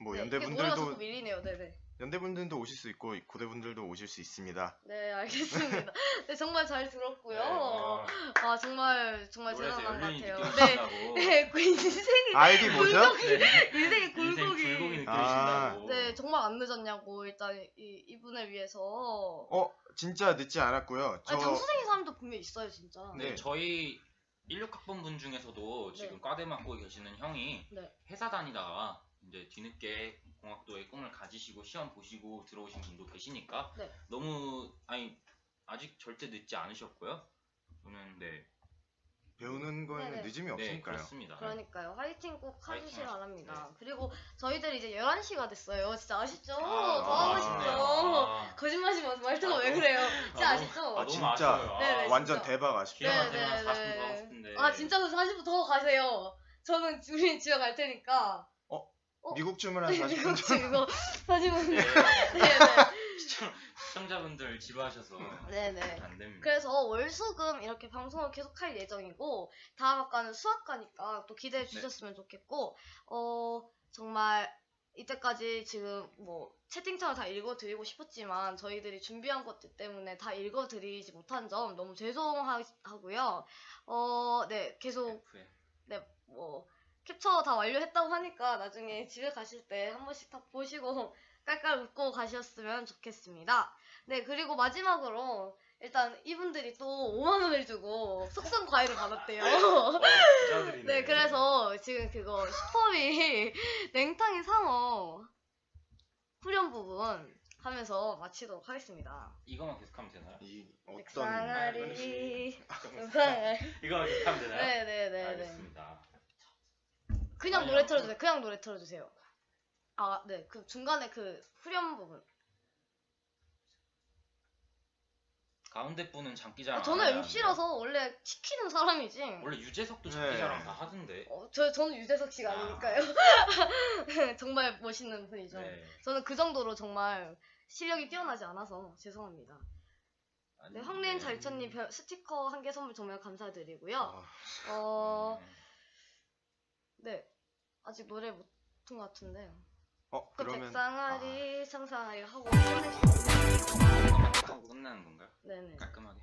뭐 네, 이게 노래가 자꾸 연대분들도 밀리네요. 네네. 연대분들도 오실 수 있고 고대분들도 오실 수 있습니다. 네, 알겠습니다. 네, 정말 잘 들었고요. 네, 아, 정말 노래에서 대단한 것 연륜이 같아요. 네, 느껴진다고. 네, 그 인생이 알기 뭐죠? 네. 인생의 인생 굴곡이. 굴곡이 느껴진다고. 아. 네, 정말 안 늦었냐고 일단 이분을 위해서. 진짜 늦지 않았고요. 아니, 장수생인 사람도 분명 있어요, 진짜. 네, 네. 저희 16학번 분 중에서도 지금 네. 과대 맡고 계시는 형이 네. 회사 다니다가 이제 뒤늦게 공학도의 꿈을 가지시고 시험 보시고 들어오신 분도 계시니까 네. 너무 아직 절대 늦지 않으셨고요. 저는 배우는 거에는 네네. 늦음이 네, 없으니까요. 그렇습니다. 그러니까요. 화이팅 꼭 화이팅 해주시기 하십시오. 바랍니다. 네. 그리고 저희들이 이제 11시가 됐어요. 진짜 아쉽죠? 더 너무 하고 아쉽네요. 싶죠? 거짓말하지 마세요. 말투가 왜 너무- 그래요? 진짜 아, 아쉽죠? 너무 진짜. 아쉬워요. 네네, 완전 진짜. 대박 아쉽다. 기회만 되면 40분 더 하고 싶은데. 아, 진짜 그래서 40분 더 가세요. 저는 우리 집에 갈 테니까. 미국 춤을 한 40분 이거 정도. 이거 40분. 네. 네네. 시청자분들 지루하셔서 네네. 안 됩니다. 그래서 월수금 이렇게 방송을 계속 할 예정이고 다음 학과는 수학과니까 또 기대해 주셨으면 좋겠고 정말 이때까지 지금 뭐 채팅창을 다 읽어드리고 싶었지만 저희들이 준비한 것들 때문에 다 읽어드리지 못한 점 너무 죄송하고요. 네 계속 F에. 네 뭐 캡처 다 완료했다고 하니까 나중에 집에 가실 때 한 번씩 다 보시고 깔깔 웃고 가셨으면 좋겠습니다. 네, 그리고 마지막으로 일단 이분들이 또 5만 원을 주고 속성 과외를 받았대요. 부자들이네. 네, 그래서 지금 그거 슈퍼비 냉탕인 상어 후렴 부분 하면서 마치도록 하겠습니다. 이거만 계속하면 되나요? 이 어떤 쌍아리 이거만 계속하면 되나요? 네네네. 알겠습니다. 그냥 아니, 노래 아무튼- 틀어주세요. 그냥 노래 틀어주세요. 아, 네. 그 중간에 그 후렴 부분. 가운데 분은 장기자랑. 저는 안 하는데요? MC라서 원래 시키는 사람이지. 원래 유재석도 네. 장기자랑 다 하던데. 저는 유재석 씨가 아니니까요. 정말 멋있는 분이죠. 네. 저는 그 정도로 정말 실력이 뛰어나지 않아서 죄송합니다. 네, 황린 잘천님 스티커 한 개 선물 정말 감사드리고요. 아, 네. 아직 노래 못한 것 같은데. 그 그러면 백상아리, 상상아리 하고 하고 끝나는 건가요? 네네. 깔끔하게.